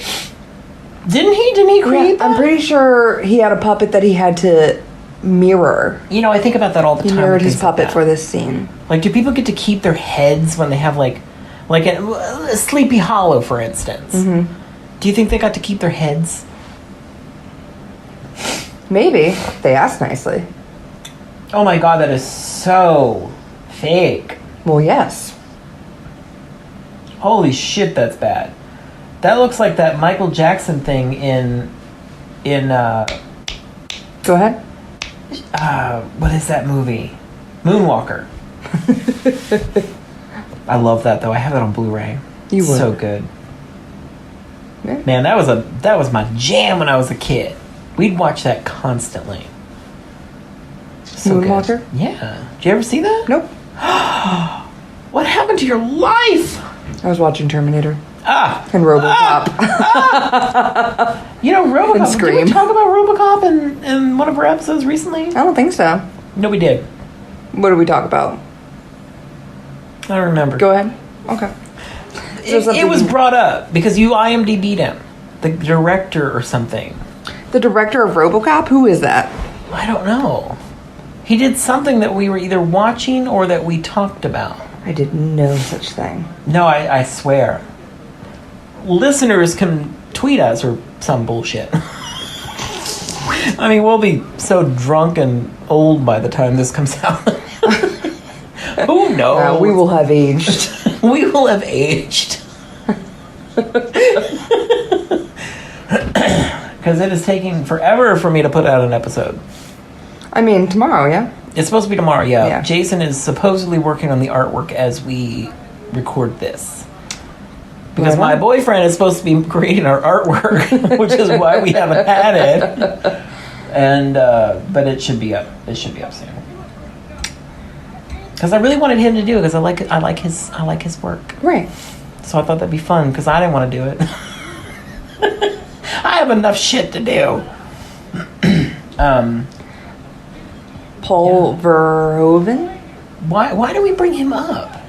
Didn't he? Didn't he create that? I'm pretty sure he had a puppet that he had to mirror. You know, I think about that all the He time. mirrored with his things like puppet that. for this scene. Like, do people get to keep their heads when they have like a Sleepy Hollow, for instance? Mm-hmm. Do you think they got to keep their heads? Maybe. They asked nicely. Oh my god, that is so fake. Well, yes. Holy shit, that's bad. That looks like that Michael Jackson thing in Go ahead. what is that movie? Moonwalker. I love that though. I have that on Blu-ray. You would. So good. Yeah. Man, that was my jam when I was a kid. We'd watch that constantly. So good. Moonwalker? Yeah. Did you ever see that? Nope. What happened to your life? I was watching Terminator Ah. and RoboCop. You know, RoboCop. And Scream. Did we talk about RoboCop in one of our episodes recently? I don't think so. No, we did. What did we talk about? I don't remember. Go ahead. Okay. It was brought up because you IMDb'd him, the director or something. The director of RoboCop? Who is that? I don't know. He did something that we were either watching or that we talked about. I did no such thing. No, I swear. Listeners can tweet us or some bullshit. I mean, we'll be so drunk and old by the time this comes out. Who knows? We will have aged. We will have aged. Because it is taking forever for me to put out an episode. I mean, tomorrow, yeah? It's supposed to be tomorrow, yeah. Yeah. Jason is supposedly working on the artwork as we record this. Because my boyfriend is supposed to be creating our artwork, which is why we haven't had it. And but it should be up. It should be up soon. Because I really wanted him to do it because I like his work. Right. So I thought that'd be fun because I didn't want to do it. I have enough shit to do. Paul Verhoeven? Why do we bring him up?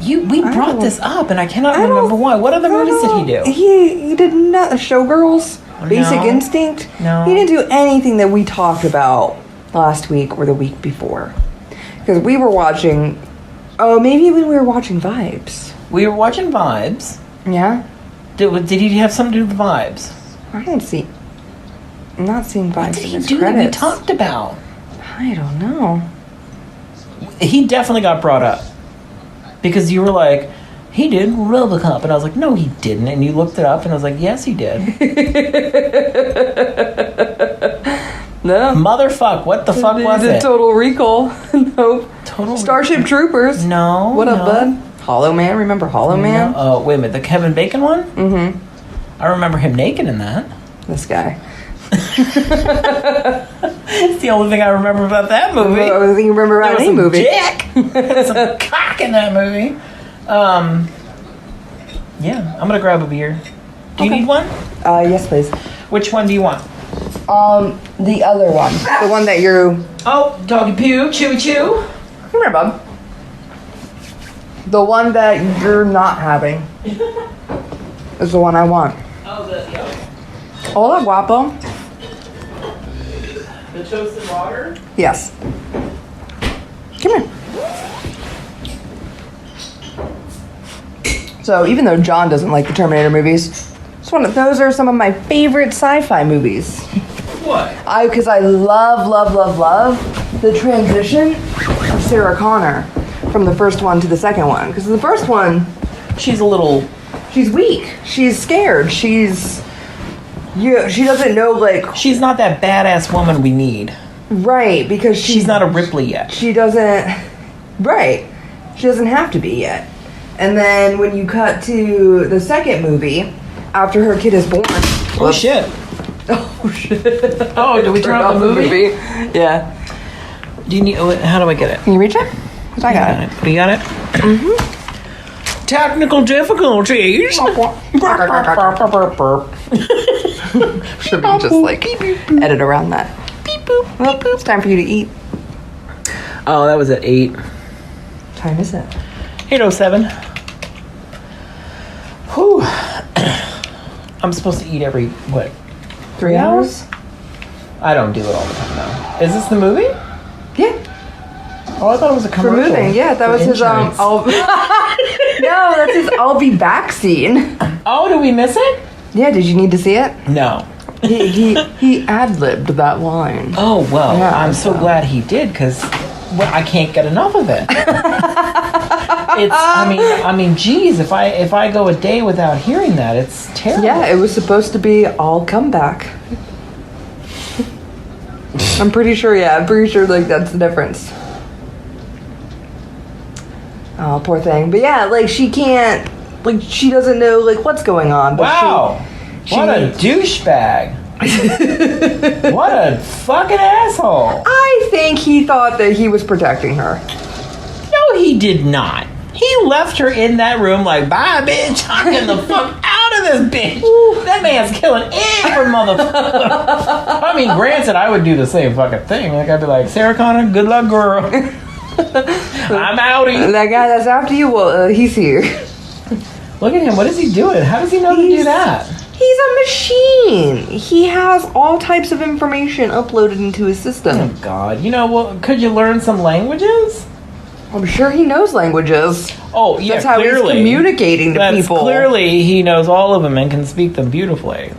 We I brought don't- this up and I cannot remember why. What other movies did he do? He did not. Showgirls? Basic No. Instinct? No. He didn't do anything that we talked about last week or the week before. Because we were watching... Oh, maybe when we were watching Vibes. We were watching Vibes. Yeah? Did he have something to do with Vibes? I don't see... I'm not seeing What Vibes did in he his do that we credits. talked about? I don't know. He definitely got brought up. Because you were like, he did RoboCop. And I was like, no, he didn't. And you looked it up and I was like, yes, he did. No. Motherfuck, what the fuck was The it? Total Recall. Nope. Total Starship Troopers. No. What up, no. bud? Hollow Man. Remember Hollow Man? No. Oh, wait a minute. The Kevin Bacon one? Mm-hmm. I remember him naked in that. This guy. It's the only thing I remember about that movie. I don't think you remember There about was any some movie. dick. There was some cock in that movie. Yeah, I'm gonna grab a beer. Do you Okay. need one? Yes, please. Which one do you want? The other one. The one that you're... Oh, doggy poo, chewy chew. Come here, bub. The one that you're not having is the one I want. Oh, yep. Hola, guapo. The toasted water. Yes. Come here. So, even though John doesn't like the Terminator movies, those are some of my favorite sci-fi movies. What? Because I love the transition of Sarah Connor from the first one to the second one. Because the first one, She's a little. she's weak. She's scared. She doesn't know, like... She's not that badass woman we need. Right, because She's not a Ripley yet. She doesn't... Right. She doesn't have to be yet. And then when you cut to the second movie, after her kid is born... Oh shit. Oh, shit. Oh, did we turn off the movie? Yeah. Do you need? How do I get it? Can you reach it? 'Cause I got it. You got it? Mm-hmm. Technical difficulties. Should we just like edit around that? Beep boop. Well, it's time for you to eat. Oh, that was at 8. What time is it? 8:07. Whew. I'm supposed to eat every, what? 3 hours? I don't do it all the time now. Is this the movie? Yeah. Oh, I thought it was a For commercial. moving, yeah, that for was his insurance. No, that's his I'll be back scene. Oh, did we miss it? Yeah, did you need to see it? No. He ad-libbed that line. Oh, well, Yeah, I'm so glad he did because I can't get enough of it. I mean, geez, if I go a day without hearing that, it's terrible. Yeah, it was supposed to be all comeback. I'm pretty sure like that's the difference. Oh, poor thing. But yeah, like she can't Like, she doesn't know, like, what's going on. But Wow. What a douchebag. What a fucking asshole. I think he thought that he was protecting her. No, he did not. He left her in that room like, bye, bitch. I'm getting the fuck out of this bitch. That man's killing every motherfucker. I mean, granted, I would do the same fucking thing. Like, I'd be like, Sarah Connor, good luck, girl. I'm outie. That guy that's after you, well, he's here. Look at him. What is he doing? How does he know to do that? He's a machine. He has all types of information uploaded into his system. Oh, God. You know, well, could you learn some languages? I'm sure he knows languages. Oh, yeah, That's how clearly. he's communicating to people. Clearly, he knows all of them and can speak them beautifully.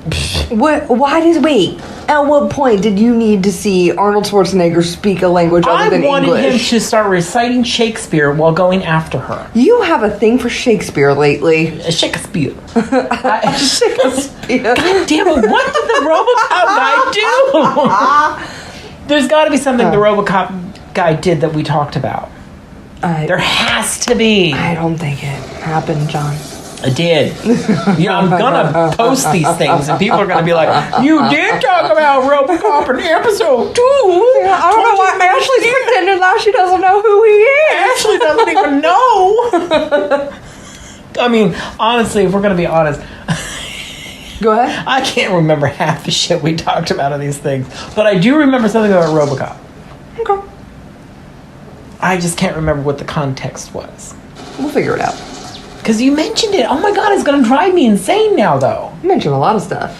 Wait, at what point did you need to see Arnold Schwarzenegger speak a language other than English? I wanted him to start reciting Shakespeare while going after her. You have a thing for Shakespeare lately. Shakespeare. Shakespeare. God damn it, what did the RoboCop guy do? There's got to be something the RoboCop guy did that we talked about. There has to be. I don't think it happened, John. I did. Yeah, I'm gonna post these things, and people are gonna be like, "You did talk about RoboCop in episode 2." Yeah, I don't know why Ashley's pretending like she doesn't know who he is. Ashley doesn't even know. I mean, honestly, if we're gonna be honest, Go ahead. I can't remember half the shit we talked about of these things, but I do remember something about RoboCop. Okay. I just can't remember what the context was. We'll figure it out. Because you mentioned it. Oh my God, it's going to drive me insane now, though. You mentioned a lot of stuff.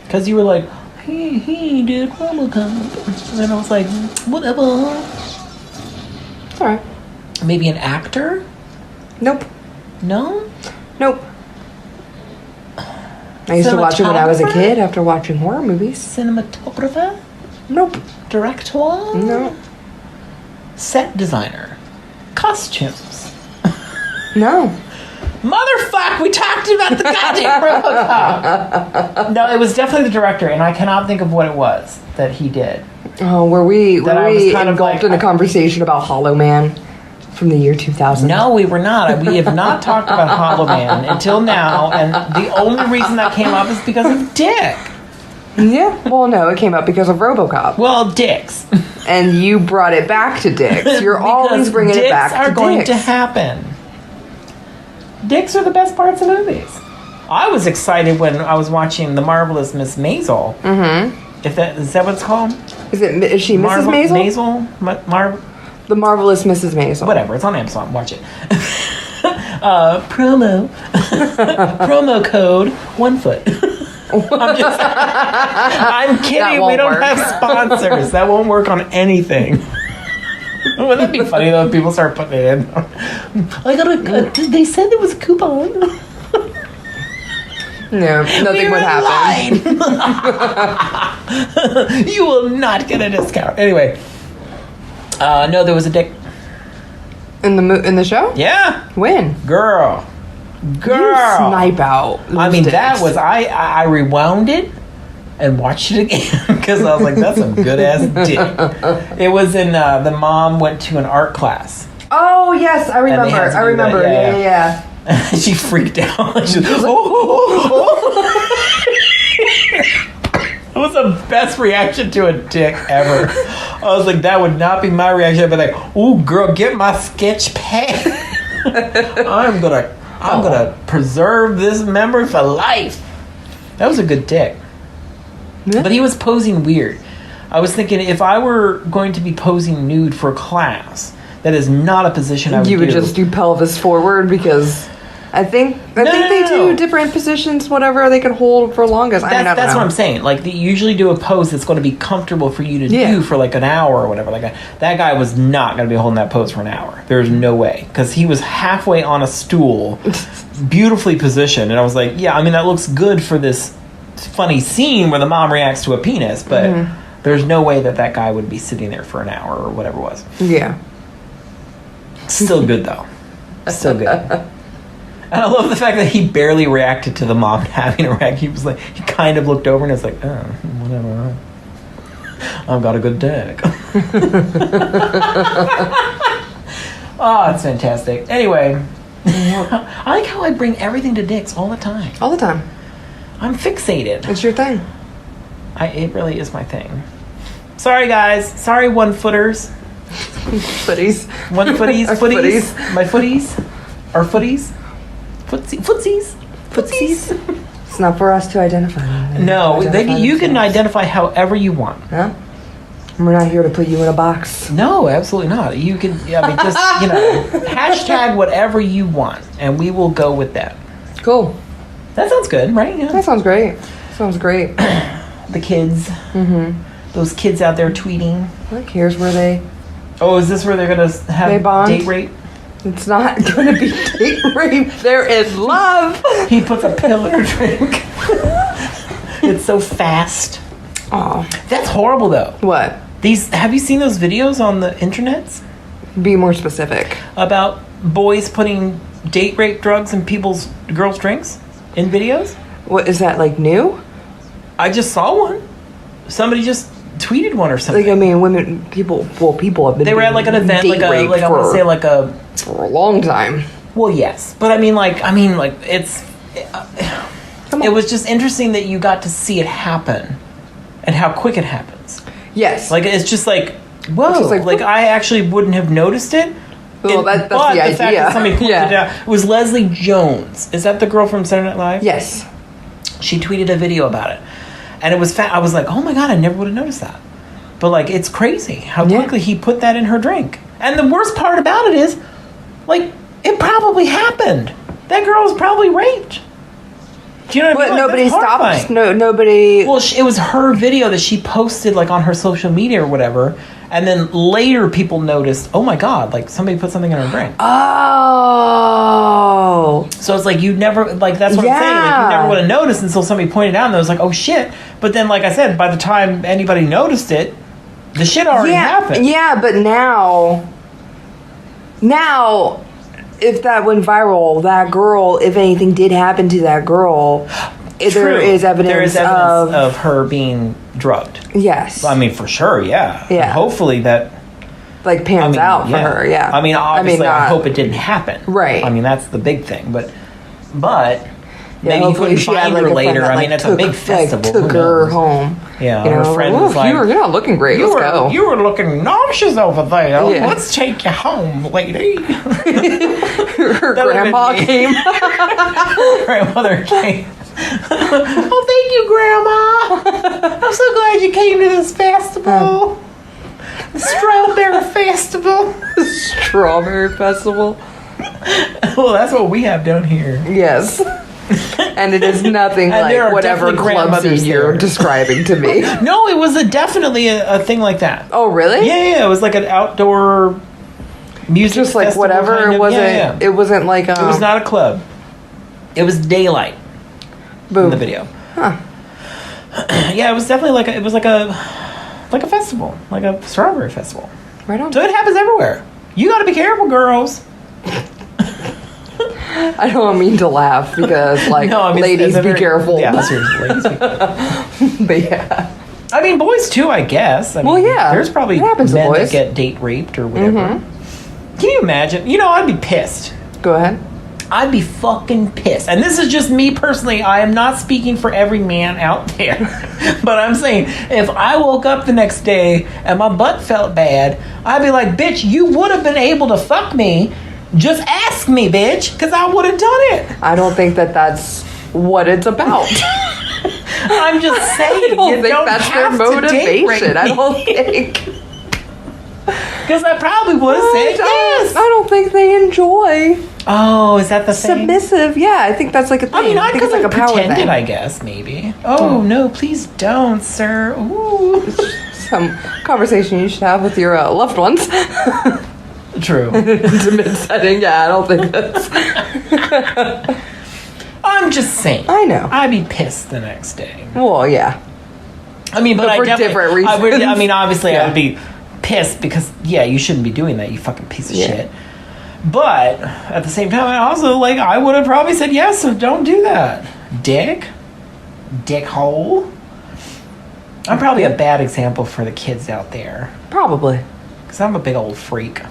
Because you were like, he did RoboCop. And then I was like, whatever. It's alright. Maybe an actor? Nope. No? Nope. I used to watch it when I was a kid after watching horror movies. Cinematographer? Nope. Director? No. Set designer? Costumes? No. Motherfuck, we talked about the goddamn RoboCop. No, it was definitely the director, and I cannot think of what it was that he did. Oh, were we kind of engulfed like- in a conversation about Hollow Man from the year 2000? No, we were not. We have not talked about Hollow Man until now, and the only reason that came up is because of Dick. Yeah. Well, no, it came up because of RoboCop. Well, Dicks. And you brought it back to Dicks. You're always Because bringing it back Dicks are to going Dicks. to happen. Dicks are the best parts of movies. I was excited when I was watching The Marvelous Miss Maisel. Mm-hmm. Is that what it's called? Is she Mrs. Maisel? The Marvelous Mrs. Maisel. Whatever, it's on Amazon. Watch it. Promo. Promo code 1 foot. I'm kidding. We don't have sponsors. That won't work on anything. Wouldn't that be funny though if people start putting it in? I got they said there was a coupon. No, nothing would happen. You will not get a discount. Anyway, no, there was a dick. In the show? Yeah, When? girl. You snipe out. I mean, those that dicks. was I rewound it and watched it again because I was like, that's some good ass dick. It was in the mom went to an art class. Oh yes, I remember. had to I do that. remember. Yeah, Yeah. She freaked out. She was like, It was the best reaction to a dick ever. I was like, that would not be my reaction. I'd be like, ooh, girl, get my sketch pad. I'm gonna preserve this memory for life. That was a good dick. Yeah. But he was posing weird. I was thinking if I were going to be posing nude for class, that is not a position I would do. You would just do pelvis forward because I think they do different positions, whatever they can hold for longest. That's what I'm saying. Like, they usually do a pose that's going to be comfortable for you to do for like an hour or whatever. Like that guy was not going to be holding that pose for an hour. There's no way, because he was halfway on a stool, beautifully positioned, and I was like, yeah, I mean that looks good for this funny scene where the mom reacts to a penis, but there's no way that guy would be sitting there for an hour or whatever it was. Yeah. Still good though. Still good. And I love the fact that he barely reacted to the mom having a reaction. He was like, he kind of looked over and was like, oh, whatever. I've got a good dick. Oh, it's fantastic. Anyway, I like how I bring everything to dicks all the time. All the time. I'm fixated. It's your thing. It really is my thing. Sorry, guys. Sorry, one-footers. Footies. One-footies. Footies. Footies. My footies. Our footies. Footsies. Footsies. It's not for us to identify. No, you can identify however you want. Yeah. We're not here to put you in a box. No, absolutely not. You can, just, hashtag whatever you want, and we will go with that. Cool. That sounds good, right? Yeah. That sounds great. Sounds great. The kids. Mm-hmm. Those kids out there tweeting. Look, here's where they... Oh, is this where they're going to have date rape? It's not going to be date rape. They're in love. He puts a pill in her drink. It's so fast. Oh, that's horrible, though. What? Have you seen those videos on the internets? Be more specific. About boys putting date rape drugs in girls' drinks in videos? What, is that, like, new? I just saw one. Somebody just tweeted one or something. Like, people have been. They were at like an event, I want to say for a long time. Well, yes, but it's. It was just interesting that you got to see it happen, and how quick it happens. Yes, like it's just like whoa, like I actually wouldn't have noticed it. Well, that's the idea. Fact that somebody pointed it out. It was Leslie Jones. Is that the girl from Saturday Night Live? Yes. She tweeted a video about it. And it was I was like, oh my God, I never would have noticed that. But like, it's crazy how quickly he put that in her drink. And the worst part about it is, like, it probably happened. That girl was probably raped. Do you know what I mean? Like, nobody stopped. No, nobody. Well, it was her video that she posted like on her social media or whatever. And then later people noticed, oh my God, like somebody put something in her drink. Oh. So it's like you never, like that's what I'm saying. Like you never would have noticed until somebody pointed out and it was like, oh shit. But then, like I said, by the time anybody noticed it, the shit already happened. Yeah, but now, if that went viral, that girl, if anything did happen to that girl, there is evidence of her being drugged. Yes. I mean, for sure, yeah. Yeah. And hopefully that pans out for her, yeah. I mean, obviously, I hope it didn't happen. Right. I mean, that's the big thing. But maybe you couldn't she find had, her later. I mean, it's a big festival. Took her home. Yeah, her friend was like, you're not looking great. Let's go. You were looking nauseous over there. Yeah. Let's take you home, lady. Her grandma came. Grandmother came. Oh, thank you, Grandma. I'm so glad you came to this festival. The Strawberry Festival. Strawberry Festival. Well, that's what we have down here. Yes. And it is nothing like whatever club scene you're describing to me. No, it was definitely a thing like that. Oh, really? Yeah. It was like an outdoor music just like whatever. Kind of, it wasn't. It wasn't like it was not a club. It was daylight. Boom. In the video. Huh. Yeah, it was definitely like a festival, like a strawberry festival. Right on. So it happens everywhere. You got to be careful, girls. I don't mean to laugh because, like, no, I mean, ladies, be careful. Yeah, seriously, ladies, be careful. But yeah. I mean, boys too, I guess. I mean, there's probably men that get date raped or whatever. Mm-hmm. Can you imagine? I'd be pissed. Go ahead. I'd be fucking pissed. And this is just me personally. I am not speaking for every man out there. But I'm saying, if I woke up the next day and my butt felt bad, I'd be like, bitch, you would have been able to fuck me. Just ask me, bitch, because I would have done it. I don't think that's what it's about. I'm just saying. I don't think that's their motivation. I don't think. Because I probably would have said yes. I don't think they enjoy. Oh, is that the thing? Submissive, yeah. I think that's like a thing. I mean, I think could it's like a power pretend thing. I guess, maybe. Oh, no, please don't, sir. Ooh. Some conversation you should have with your loved ones. True. Intimate setting, yeah, I don't think that's... I'm just saying. I know. I'd be pissed the next day. Well, yeah. I mean, but for different reasons. Obviously, I would be pissed because, you shouldn't be doing that, you fucking piece of shit. But at the same time, I also, I would have probably said yes, so don't do that. Dickhole. I'm probably a bad example for the kids out there. Probably. Because I'm a big old freak.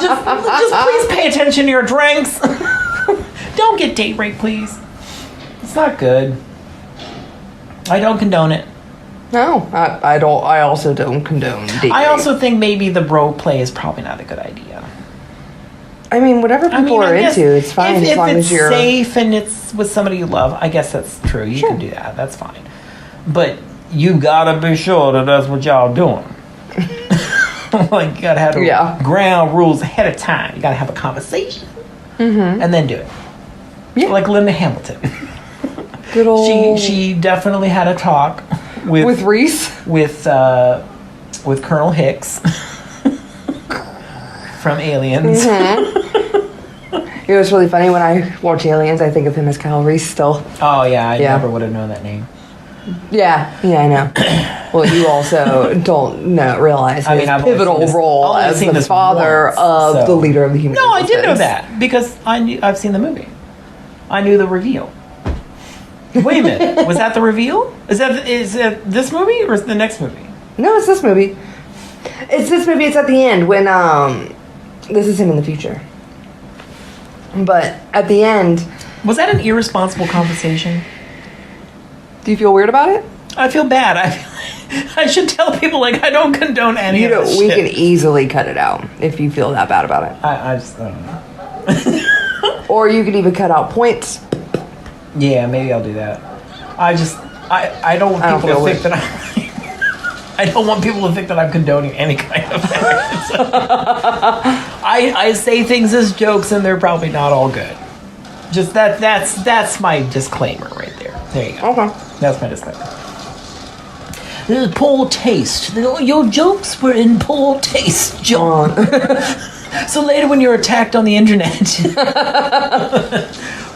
just please pay attention to your drinks. Don't get date rape, please. It's not good. I don't condone it. No, I don't. I also don't condone dating. I also think maybe the bro play is probably not a good idea. I mean, whatever people are into, it's fine as long as you're safe and it's with somebody you love. I guess that's true. You can do that. That's fine. But you gotta be sure that that's what y'all doing. Like, you gotta have the ground rules ahead of time. You gotta have a conversation and then do it. Yeah. Like Linda Hamilton. Good old. She definitely had a talk with Reese, with Colonel Hicks from Aliens. It was really funny when I watch Aliens. I think of him as Kyle Reese still. Oh yeah, I never would have known that name. Yeah, I know. Well, you also don't realize his pivotal role as the father of the leader of the human. No, I did know that because I've seen the movie. I knew the reveal. Wait a minute, was that the reveal? Is that this movie or is it the next movie? No, it's this movie. It's this movie. It's at the end when this is him in the future. But at the end, was that an irresponsible conversation? Do you feel weird about it? I feel bad. I should tell people like I don't condone any of this we shit. can easily cut it out if you feel that bad about it. I don't know. Or you could even cut out points. Yeah, maybe I'll do that. I don't want people to think that I don't want people to think that I'm condoning any kind of actions. I say things as jokes and they're probably not all good. Just that's my disclaimer right there. There you go. Okay. That's my disclaimer. Poor taste. Your jokes were in poor taste, John. So later when you're attacked on the internet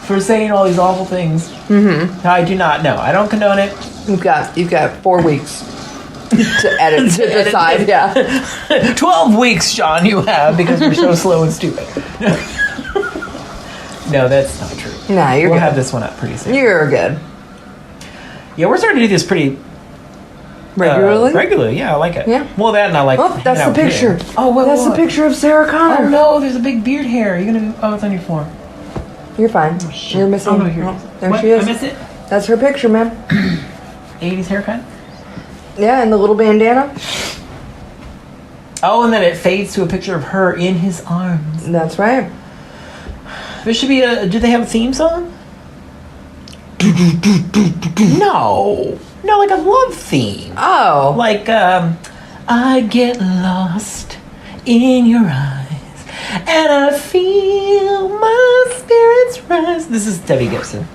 for saying all these awful things, I do not know. I don't condone it. You've got 4 weeks to edit to decide. Yeah. 12 weeks, John, you have because you're so slow and stupid. No, that's not true. Nah, we'll have this one up pretty soon. You're good. Yeah, we're starting to do this pretty regularly. Regularly, yeah, I like it. Yeah. Well, that and I like. Oh, that's the picture. Here. Oh, what? That's the picture of Sarah Connor. Oh no, there's a big beard hair. You're gonna. Oh, it's on your floor. You're fine. Oh, shit. You're missing. Oh no, here. There what? she is. I missed it. That's her picture, man. 80s haircut. Yeah, and the little bandana. Oh, and then it fades to a picture of her in his arms. That's right. There should be do they have a theme song? No, like a love theme. Oh. Like, I get lost in your eyes, and I feel my spirits rise. This is Debbie Gibson.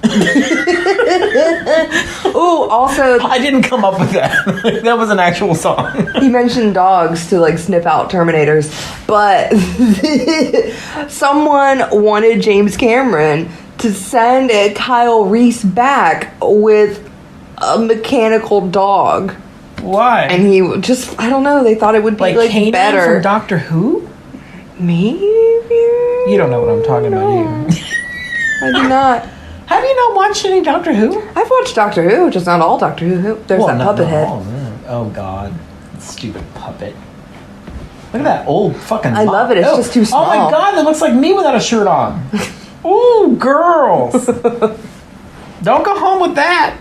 Ooh, also... I didn't come up with that. That was an actual song. He mentioned dogs to, like, sniff out Terminators, but someone wanted James Cameron to send Kyle Reese back with a mechanical dog. Why? And he just, I don't know, they thought it would be like Kanan better. From Doctor Who? Maybe? You don't know what I'm talking about, do you? I do not. Have you not watched any Doctor Who? I've watched Doctor Who, just not all Doctor Who. There's that puppet head. Oh, God. Stupid puppet. Look at that old fucking I love it, it's just too small. Oh my God, that looks like me without a shirt on. Ooh, girls. Don't go home with that.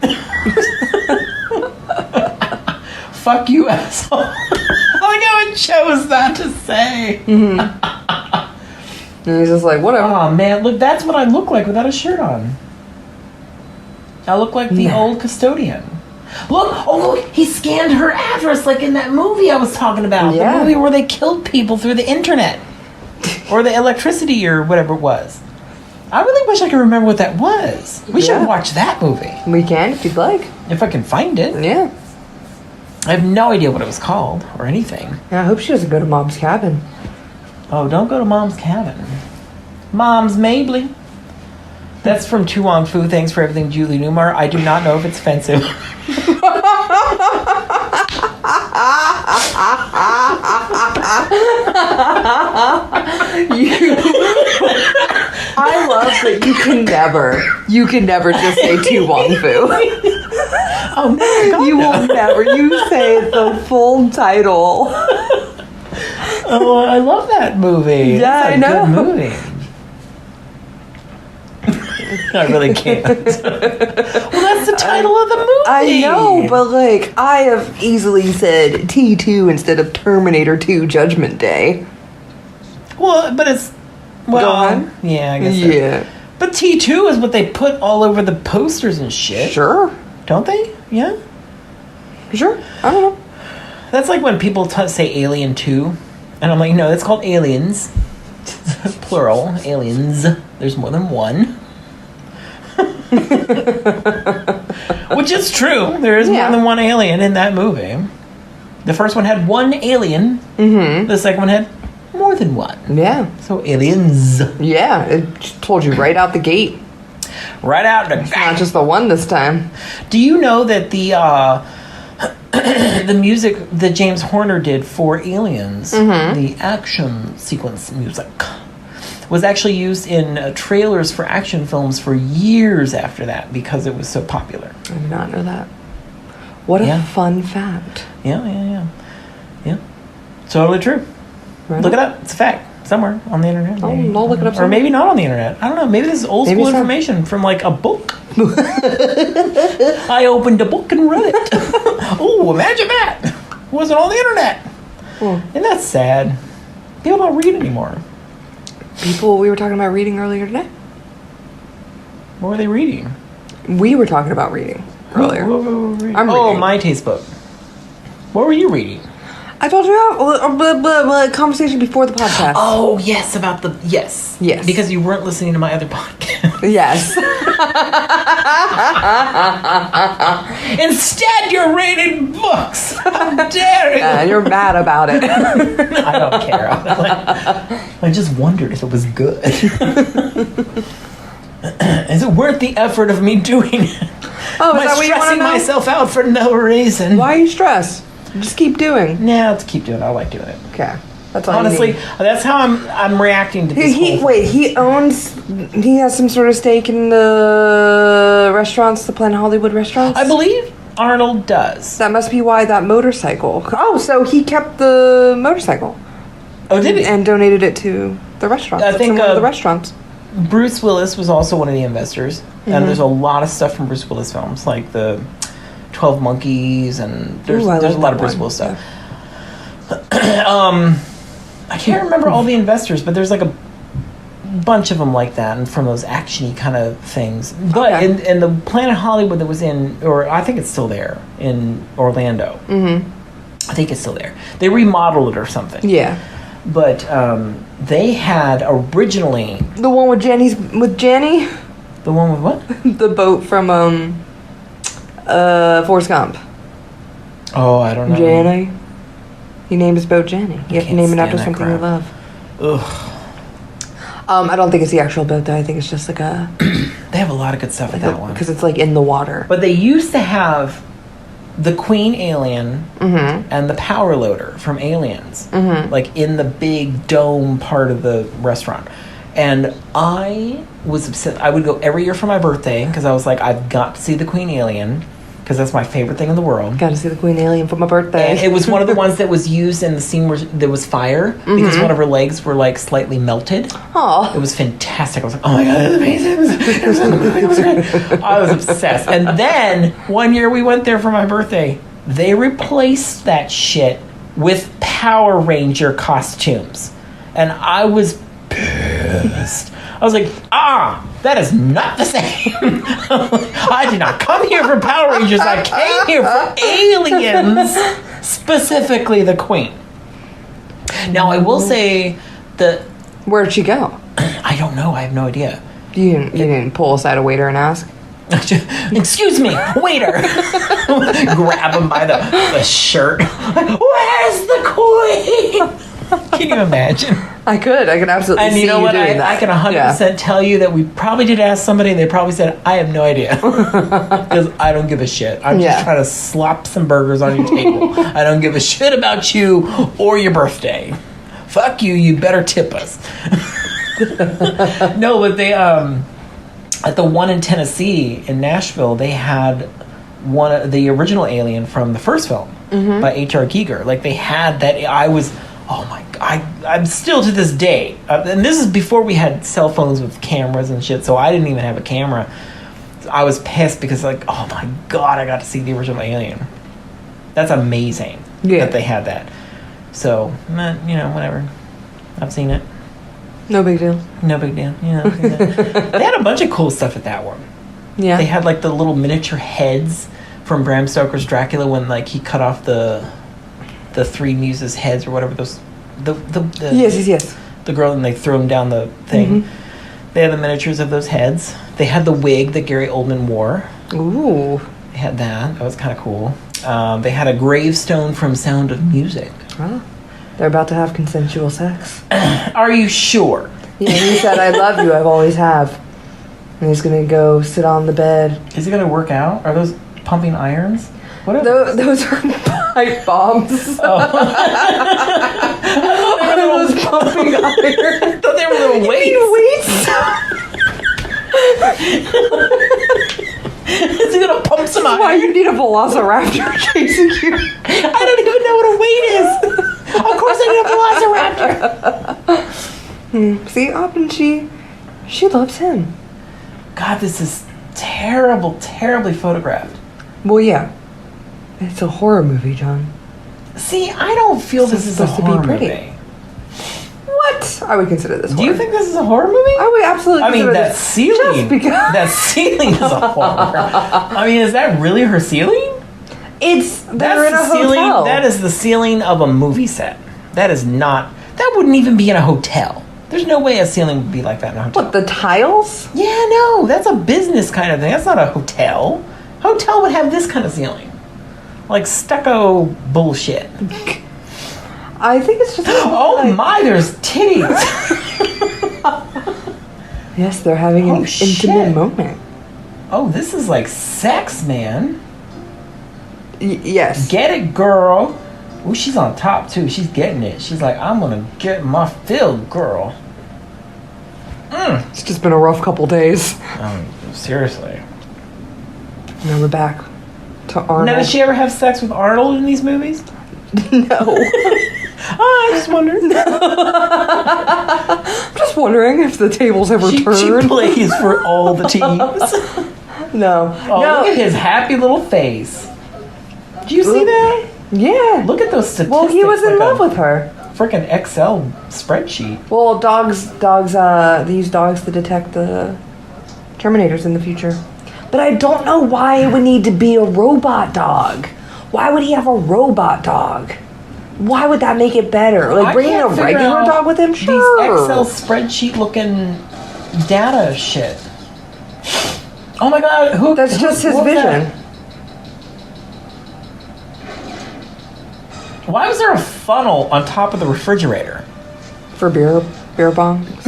Fuck you, asshole. I like how it chose that to say. And he's just like, whatever. Oh, man, look, that's what I look like without a shirt on. I look like the old custodian. Look, he scanned her address like in that movie I was talking about. Yeah. The movie where they killed people through the internet. Or the electricity or whatever it was. I really wish I could remember what that was. We should watch that movie. We can, if you'd like. If I can find it. Yeah. I have no idea what it was called or anything. Yeah, I hope she doesn't go to Mom's cabin. Oh, don't go to Mom's cabin. Mom's Mabley. That's from Tu Wong Fu. Thanks for everything, Julie Newmar. I do not know if it's offensive. I love that you can never just say Tu Wong Fu. Oh my God, you will never, you say the full title. Oh, I love that movie. Yeah, It's a I know. good movie. I really can't. Well, that's the title of the movie. I know, but like I have easily said T2 instead of Terminator 2 Judgment Day. Well, but it's well, Go on. yeah, I guess. So. Yeah. But T2 is what they put all over the posters and shit. Sure. Don't they? Yeah. Sure. I don't know. That's like when people say Alien 2, and I'm like, no, it's called Aliens. Plural, aliens. There's more than one. Which is true. There is more than one alien in that movie. The first one had one alien. Mm-hmm. The second one had more than one. Yeah. So aliens. Yeah, it told you right out the gate. Right out the It's not just the one this time. Do you know that the the music that James Horner did for Aliens, the action sequence music, was actually used in trailers for action films for years after that because it was so popular. I did not know that. What a fun fact. Yeah. Totally true. Right. Look it up. It's a fact. Somewhere on the internet. I'll look it up Or somewhere. maybe not on the internet. I don't know. Maybe this is old school information from like a book. I opened a book and read it. Oh, imagine that. It wasn't on the internet. And that's sad. People don't read anymore. We were talking about reading earlier today. What were they reading? We were talking about reading earlier. What were we reading? I'm Oh, reading. my taste book. What were you reading? I told you about a conversation before the podcast. Oh, yes, about the... Yes. Yes. Because you weren't listening to my other podcast. Yes. Instead, you're reading books. How dare you? You're mad about it. I don't care. I just wondered if it was good. Is it worth the effort of me doing it? Oh, Am is I that what you want to stressing know? myself out for no reason? Why are you stressed? Just keep doing. Nah, let's keep doing it. I like doing it. Okay. That's all Honestly, you need. that's how I'm reacting to this He has some sort of stake in the restaurants, the Planet Hollywood restaurants? I believe Arnold does. That must be why that motorcycle. Oh, so he kept the motorcycle. Oh, did he? And donated it to the restaurants. I think, one of the restaurants. Bruce Willis was also one of the investors. And there's a lot of stuff from Bruce Willis films, like the 12 Monkeys, and there's a lot of Bruce Willis stuff. I can't remember all the investors, but there's like a bunch of them like that, and from those action-y kind of things. But in the Planet Hollywood that was in, or I think it's still there, in Orlando. Mm-hmm. I think it's still there. They remodeled it or something. Yeah. But they had originally... The one with Janny? The one with what? The boat from Forrest Gump. Oh, I don't know. Janny. He named his boat Janny. You have to name it after stand that something you crap. love. Ugh. I don't think it's the actual boat though. I think it's just like a... They have a lot of good stuff with that one. Because it's like in the water. But they used to have the Queen Alien and the Power Loader from Aliens, like in the big dome part of the restaurant. And I was obsessed. I would go every year for my birthday because I was like, I've got to see the Queen Alien because that's my favorite thing in the world. Got to see the Queen Alien for my birthday. And it was one of the ones that was used in the scene where there was fire because one of her legs were like slightly melted. Aw. It was fantastic. I was like, oh my God, that's amazing. It was great. I was obsessed. And then one year we went there for my birthday. They replaced that shit with Power Ranger costumes. And I was pissed. I was like, that is not the same. I did not come here for Power Rangers. I came here for aliens, specifically the Queen. Now, I will say that... Where'd she go? I don't know. I have no idea. You didn't pull aside a waiter and ask? Excuse me, waiter. Grab him by the shirt. Where's the Queen? Can you imagine? I could absolutely And see you know what? doing that. I can 100% tell you that we probably did ask somebody and they probably said, I have no idea. Because I don't give a shit. I'm just trying to slop some burgers on your table. I don't give a shit about you or your birthday. Fuck you, you better tip us. No, but they, at the one in Tennessee in Nashville, they had the original Alien from the first film by H.R. Giger. Like they had that. I was Oh my god! I'm still to this day, and this is before we had cell phones with cameras and shit. So I didn't even have a camera. I was pissed because like, oh my god, I got to see the original Alien. That's amazing that they had that. So, whatever. I've seen it. No big deal. No big deal. Yeah, I've seen it. They had a bunch of cool stuff at that one. Yeah. They had like the little miniature heads from Bram Stoker's Dracula when like he cut off the three muses' heads or whatever those. Yes. The girl and they threw them down the thing. Mm-hmm. They had the miniatures of those heads. They had the wig that Gary Oldman wore. Ooh. They had that. That was kind of cool. They had a gravestone from Sound of Music. Oh. They're about to have consensual sex. Are you sure? Yeah, he said, I love you, I've always have. And he's going to go sit on the bed. Is he going to work out? Are those pumping irons? What are those are pipe bombs. Oh. Are those pumping irons? I thought they were little weights. Is he going to pump some iron? Why you need a velociraptor chasing you? I don't even know what a weight is. Of course I need a velociraptor. See, and she loves him. God, this is terribly photographed. Well, yeah. It's a horror movie, John. See, I don't feel this is a horror movie. What? I would consider this horror. Do you think this is a horror movie? I would absolutely consider that ceiling. That ceiling is a horror. I mean, is that really her ceiling? They're in a ceiling, hotel. That is the ceiling of a movie set. That is not... That wouldn't even be in a hotel. There's no way a ceiling would be like that in a hotel. What, the tiles? Yeah, no. That's a business kind of thing. That's not a hotel. Hotel would have this kind of ceiling. Like stucco bullshit. I think it's just... Oh my, there's titties. Yes, they're having an intimate moment. Oh, this is like sex, man. Yes. Get it, girl. Ooh, she's on top, too. She's getting it. She's like, I'm going to get my fill, girl. It's just been a rough couple days. Seriously. Now we're back to Arnold. Now, does she ever have sex with Arnold in these movies? No. I just wondered. I'm just wondering if the tables ever turned. She plays for all the teams. No. Oh, no. Look at his happy little face. Did you see that? Yeah. Look at those statistics. Well, he was in love with her. Freaking Excel spreadsheet. Well, they use dogs to detect the Terminators in the future. But I don't know why it would need to be a robot dog. Why would he have a robot dog? Why would that make it better? Like bringing a regular dog with him? Sure. These Excel spreadsheet looking data shit. Oh my god, That's just his vision. That? Why was there a funnel on top of the refrigerator? For beer bongs.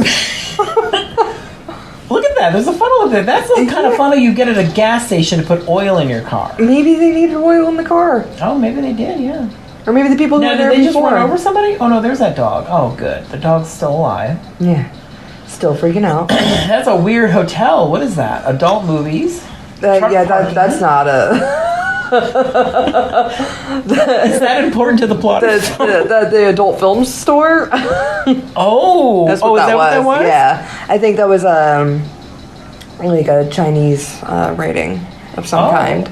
Look at that. There's a funnel up there. That's the kind of funnel you get at a gas station to put oil in your car. Maybe they needed oil in the car. Oh, maybe they did, yeah. Or maybe the people who were there did they before. just run over somebody? Oh, no, there's that dog. Oh, good. The dog's still alive. Yeah. Still freaking out. That's a weird hotel. What is that? Adult movies? That's not a... Is that important to the plot? The adult film store? Oh. That's what is that what that was? Yeah. I think that was like a Chinese rating of some kind.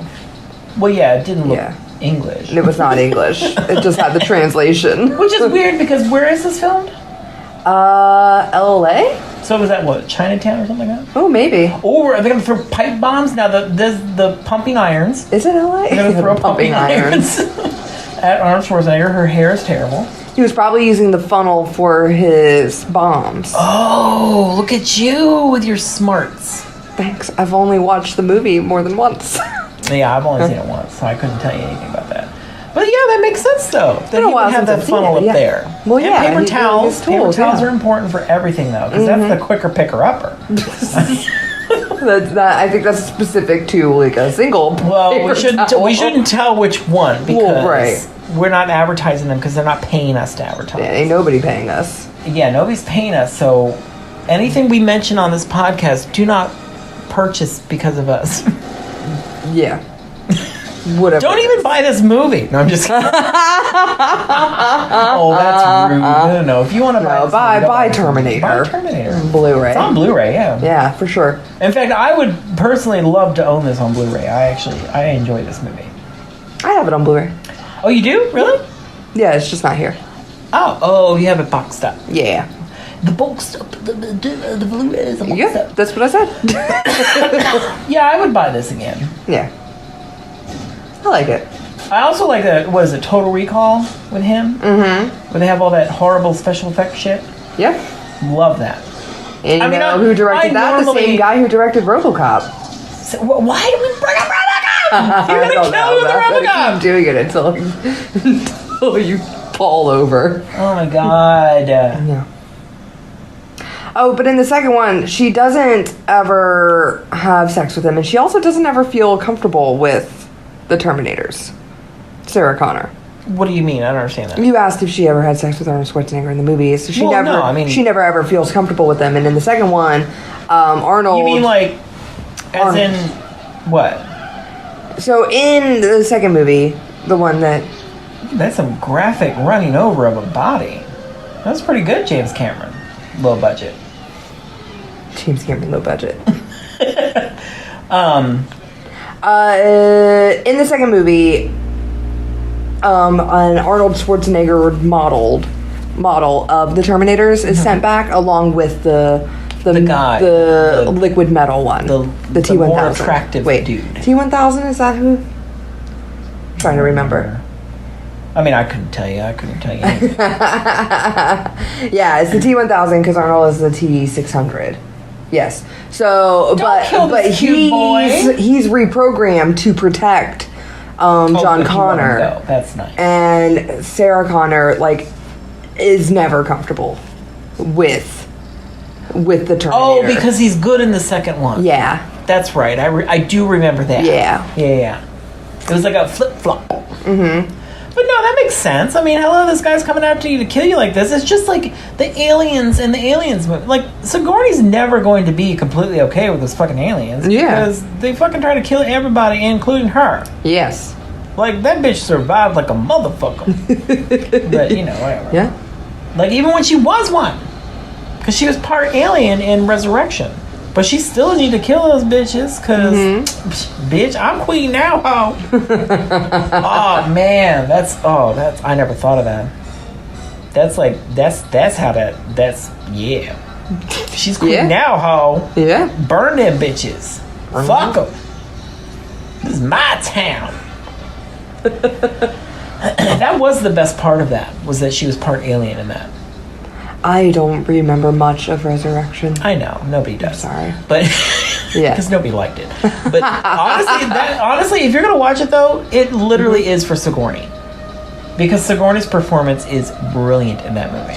Well, yeah, it didn't look English. It was not English. It just had the translation. Which is weird because where is this filmed? LA? So was that what, Chinatown or something like that? Oh, maybe. Or are they going to throw pipe bombs? Now, the pumping irons. Is it LA? They're going to throw pumping irons at Arnold Schwarzenegger. Her hair is terrible. He was probably using the funnel for his bombs. Oh, look at you with your smarts. Thanks. I've only watched the movie more than once. Yeah, I've only seen it once, so I couldn't tell you anything about that. But yeah, that makes sense though. That he would have that funnel up there. Well, yeah. And paper towels. Paper towels are important for everything though, because that's the quicker picker upper. I think that's specific to like a single. Well, we shouldn't tell which one because we're not advertising them because they're not paying us to advertise. Yeah, ain't nobody paying us. Yeah, nobody's paying us. So anything we mention on this podcast, do not purchase because of us. Yeah. Whatever. Don't even buy this movie. No, I'm just kidding. Oh, that's rude. No. If you want to buy this movie, buy Terminator. Buy Terminator. Blu-ray. It's on Blu-ray, yeah. Yeah, for sure. In fact, I would personally love to own this on Blu-ray. I enjoy this movie. I have it on Blu-ray. Oh, you do? Really? Yeah, it's just not here. Oh, you have it boxed up. Yeah. The boxed up, the Blu-ray is boxed Yeah, up. that's what I said. Yeah, I would buy this again. Yeah. I like it. I also like what is it, Total Recall with him? Mm-hmm. Where they have all that horrible special effects shit. Yep. Love that. And you know who directed that? The same guy who directed RoboCop. So, why do we bring up RoboCop? You're gonna kill me with RoboCop. Keep doing it until you fall over. Oh my god. Yeah. Oh, but in the second one, she doesn't ever have sex with him, and she also doesn't ever feel comfortable with the Terminators. Sarah Connor. What do you mean? I don't understand that. You asked if she ever had sex with Arnold Schwarzenegger in the movies. So she she never ever feels comfortable with them. And in the second one, Arnold. You mean like, as Arnold. in what? So in the second movie, the one that. That's some graphic running over of a body. That's pretty good, James Cameron. Low budget. James Cameron, low budget. In the second movie, an Arnold Schwarzenegger model of the Terminators is sent back along with the guy, the liquid metal one, the T1000. More attractive dude. T1000, is that who? I'm trying to remember. I mean, I couldn't tell you. Yeah, it's the T1000 because Arnold is the T600. Yes. So, but he's reprogrammed to protect John Connor. That's nice. And Sarah Connor is never comfortable with the Terminator. Oh, because he's good in the second one. Yeah. That's right. I do remember that. Yeah. Yeah. It was like a flip-flop. Mm-hmm. But no, that makes sense. I mean, hello, this guy's coming after you to kill you like this. It's just like the aliens in the Aliens movie. Like, Sigourney's never going to be completely okay with those fucking aliens. Yeah. Because they fucking try to kill everybody, including her. Yes. Like, that bitch survived like a motherfucker. But, whatever. Yeah. Like, even when she was one. Because she was part alien in Resurrection. But she still need to kill those bitches, because, bitch, I'm queen now, ho. Oh, man, I never thought of that. Yeah. She's queen now, ho. Yeah. Burn them bitches. Fuck them. This is my town. That was the best part of that, was that she was part alien in that. I don't remember much of Resurrection. I know, nobody does. I'm sorry. But yeah, because nobody liked it. But honestly, if you're gonna watch it though, it literally is for Sigourney, because Sigourney's performance is brilliant in that movie.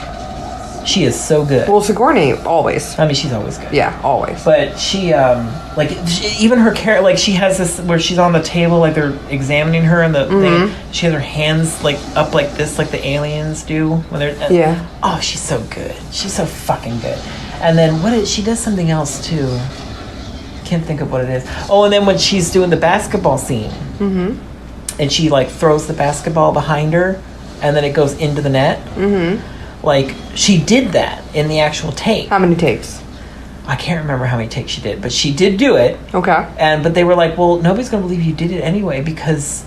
She is so good. Well, Sigourney always. I mean, she's always good. Yeah, always. But she, even her character, like, she has this where she's on the table, like they're examining her, and the thing, she has her hands like up like this, like the aliens do when they're. Yeah. Oh, she's so good. She's so fucking good. And then she does something else too. Can't think of what it is. Oh, and then when she's doing the basketball scene, and she like throws the basketball behind her, and then it goes into the net. Like, she did that in the actual take. How many takes? I can't remember how many takes she did, but she did do it. Okay. But they were like, well, nobody's going to believe you did it anyway because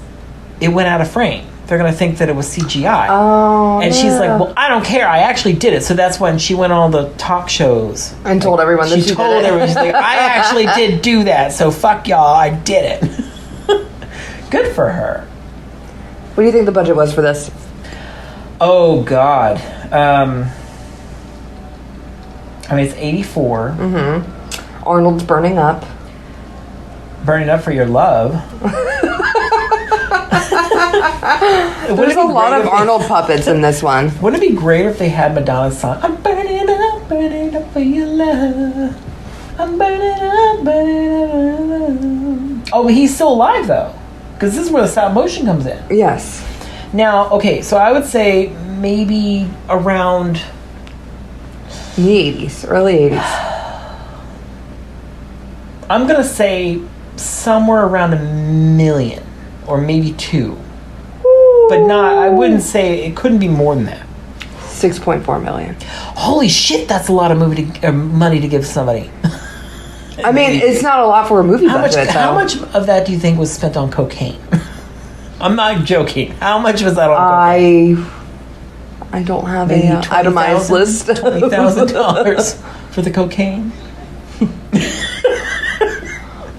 it went out of frame. They're going to think that it was CGI. Oh, and she's like, well, I don't care. I actually did it. So that's when she went on all the talk shows. And told everyone that she did it. told everyone, she's like, I actually did do that. So fuck y'all. I did it. Good for her. What do you think the budget was for this? Oh, God. I mean, it's 84. Arnold's burning up. Burning up for your love. There's a lot of Arnold puppets in this one. Wouldn't it be great if they had Madonna's song? I'm burning up for your love. I'm burning up. Oh, but he's still alive, though. Because this is where the stop motion comes in. Yes. Now, okay, so I would say maybe around the 80s, early 80s. I'm going to say somewhere around $1 million. or maybe 2. But not, I wouldn't say, it couldn't be more than that. 6.4 million. Holy shit, that's a lot of money to give somebody. I mean, it's not a lot for a movie budget, how much of that do you think was spent on cocaine? I'm not joking. How much was that on cocaine? I don't have Maybe a itemized list. $20,000 for the cocaine.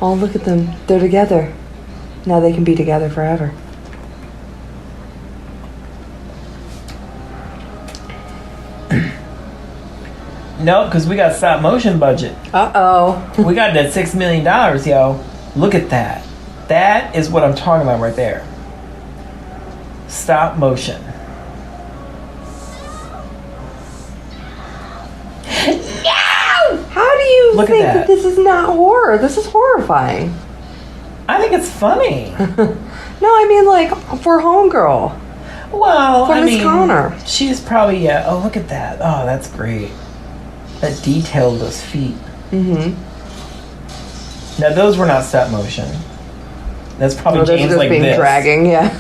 Oh, look at them. They're together. Now they can be together forever. No, because we got stop motion budget. Uh-oh. We got that $6 million, yo. Look at that. That is what I'm talking about right there. Stop motion. No! How do you Look at think that. that this is not horror? This is horrifying. I think it's funny. No, I mean, like, for Homegirl. Well, For Miss Connor. She's probably, yeah. Oh, look at that. Oh, that's great. That detail of those feet. Mm-hmm. Now, those were not stop motion. That's probably James just like being this. dragging, yeah.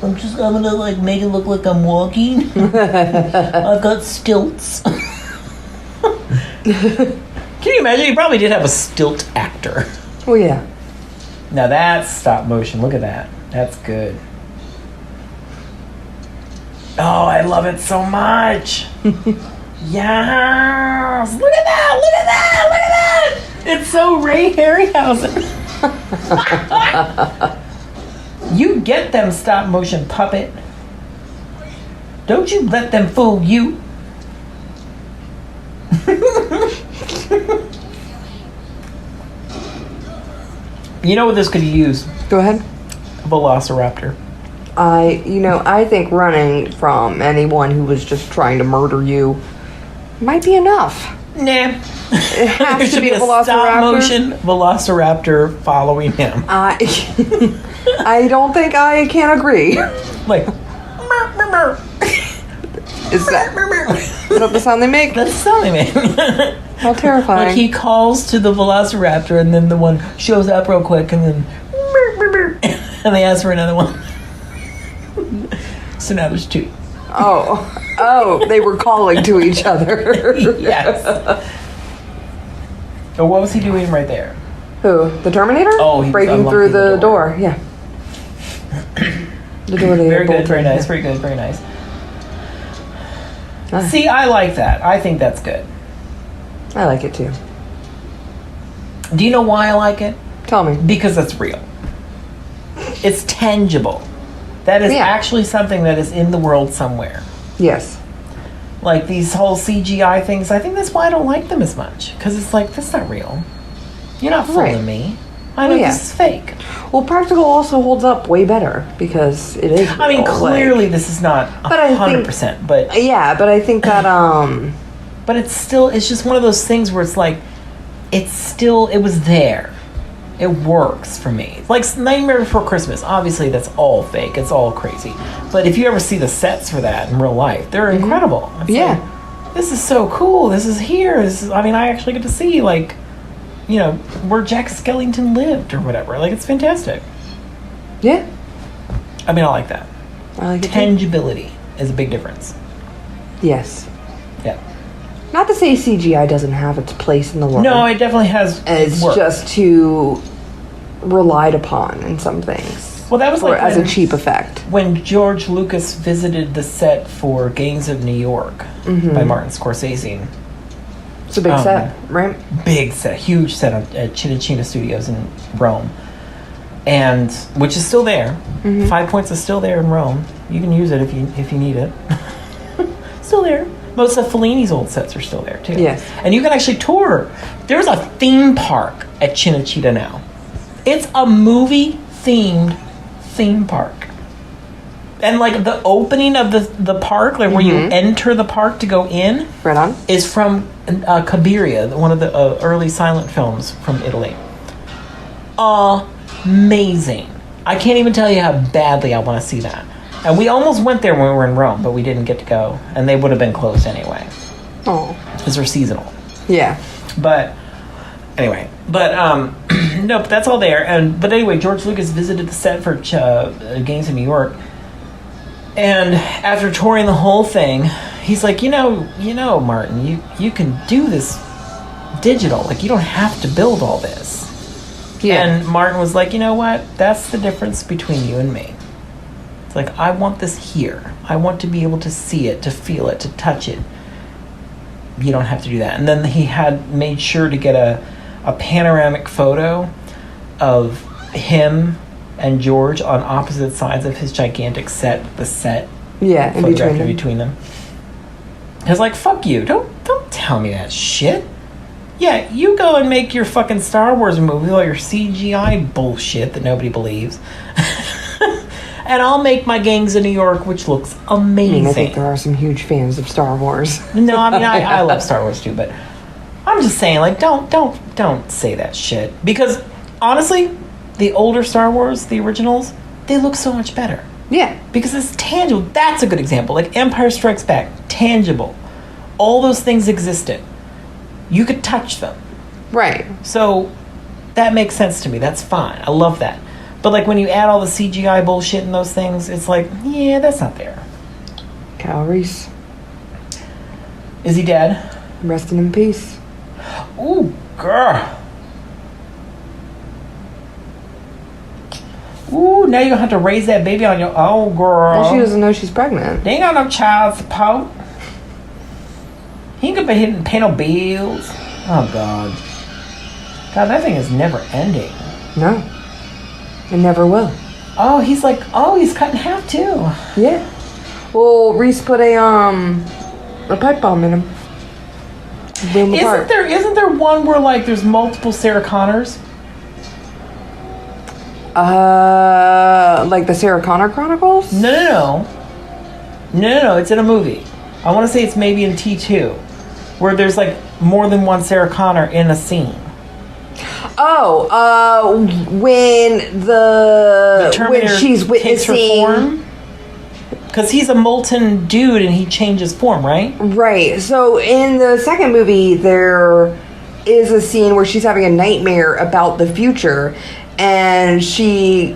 I'm gonna like make it look like I'm walking. I've got stilts. Can you imagine? He probably did have a stilt actor. Oh, yeah. Now that's stop motion. Look at that. That's good. Oh, I love it so much. Yes! Look at that! Look at that! Look at that! It's so Ray Harryhausen. You get them, stop motion puppet. Don't you let them fool you. You know what this could use? Go ahead. A velociraptor. I think running from anyone who was just trying to murder you might be enough. Nah. It has There to should be a stop velociraptor. motion velociraptor following him. I don't think I can agree. Like, Is that the sound they make? that's the sound they make. How terrifying. Like he calls to the velociraptor and then the one shows up real quick and then and they ask for another one. So now there's 2. Oh, they were calling to each other. Yes. Oh, what was he doing right there? Who? The Terminator? Oh, he was breaking through unlocking the door. Yeah. The door. Very good, very nice, very good, very nice. See, I like that. I think that's good. I like it too. Do you know why I like it? Tell me. Because it's real. It's tangible. That is actually something that is in the world somewhere. Yes. Like these whole CGI things, I think that's why I don't like them as much. Because it's like, that's not real. You're not fooling me. I know this is fake. Well, practical also holds up way better because it is real. I mean, clearly this is not 100%, but yeah, but I think that but it's still, it's just one of those things where it's like, it was there. It works for me. Like Nightmare Before Christmas, obviously that's all fake. It's all crazy. But if you ever see the sets for that in real life, they're incredible. It's like, this is so cool. This is here. I actually get to see like, you know, where Jack Skellington lived or whatever. Like, it's fantastic. Yeah. I mean, I like that. I like it. Tangibility is a big difference. Yes. Yeah. Not to say CGI doesn't have its place in the world. No, it definitely has. It's just too relied upon in some things. Well, that was like as a cheap effect. When George Lucas visited the set for Gangs of New York by Martin Scorsese. It's a big set, right? Big set, huge set at Cinecittà Studios in Rome, and which is still there. 5 Points is still there in Rome. You can use it if you need it. Still there. Most of Fellini's old sets are still there too. Yes, and you can actually tour. There's a theme park at Cinecittà now. It's a movie-themed theme park. And like the opening of the park, like where you enter the park to go in, right on, is from Cabiria, one of the early silent films from Italy. Amazing! I can't even tell you how badly I want to see that. And we almost went there when we were in Rome, but we didn't get to go, and they would have been closed anyway. Oh, because they're seasonal. Yeah. But anyway, No, but that's all there. But anyway, George Lucas visited the set for Gangs of New York, and after touring the whole thing, he's like, you know, Martin, you can do this digital. Like, you don't have to build all this. Yeah. And Martin was like, you know what? That's the difference between you and me. It's like, I want this here. I want to be able to see it, to feel it, to touch it. You don't have to do that. And then he had made sure to get a panoramic photo of him and George on opposite sides of his gigantic set, the set. Yeah, in between them. I was like, fuck you. Don't tell me that shit. Yeah, you go and make your fucking Star Wars movie, all your CGI bullshit that nobody believes. And I'll make my Gangs of New York, which looks amazing. I think there are some huge fans of Star Wars. No, I mean, I love Star Wars too, but I'm just saying, like, don't say that shit. Because, honestly, the older Star Wars, the originals, they look so much better. Yeah. Because it's tangible. That's a good example. Like, Empire Strikes Back, tangible. All those things existed. You could touch them. Right. So, that makes sense to me. That's fine. I love that. But, like, when you add all the CGI bullshit in those things, it's like, yeah, that's not there. Calories. Is he dead? Resting in peace. Ooh, girl. Ooh, now you're gonna have to raise that baby on your own, girl. Well, she doesn't know she's pregnant. They ain't got no child support. He ain't gonna be pay no bills. Oh, God. God, that thing is never ending. No. It never will. Oh, he's cut in half, too. Yeah. Well, Reese put a pipe bomb in him. Isn't there one where, like, there's multiple Sarah Connors? Like the Sarah Connor Chronicles? No. It's in a movie. I want to say it's maybe in T2, where there's, like, more than one Sarah Connor in a scene. Oh, when she's witnessing. Because he's a molten dude and he changes form, right? Right. So in the second movie, there is a scene where she's having a nightmare about the future, and she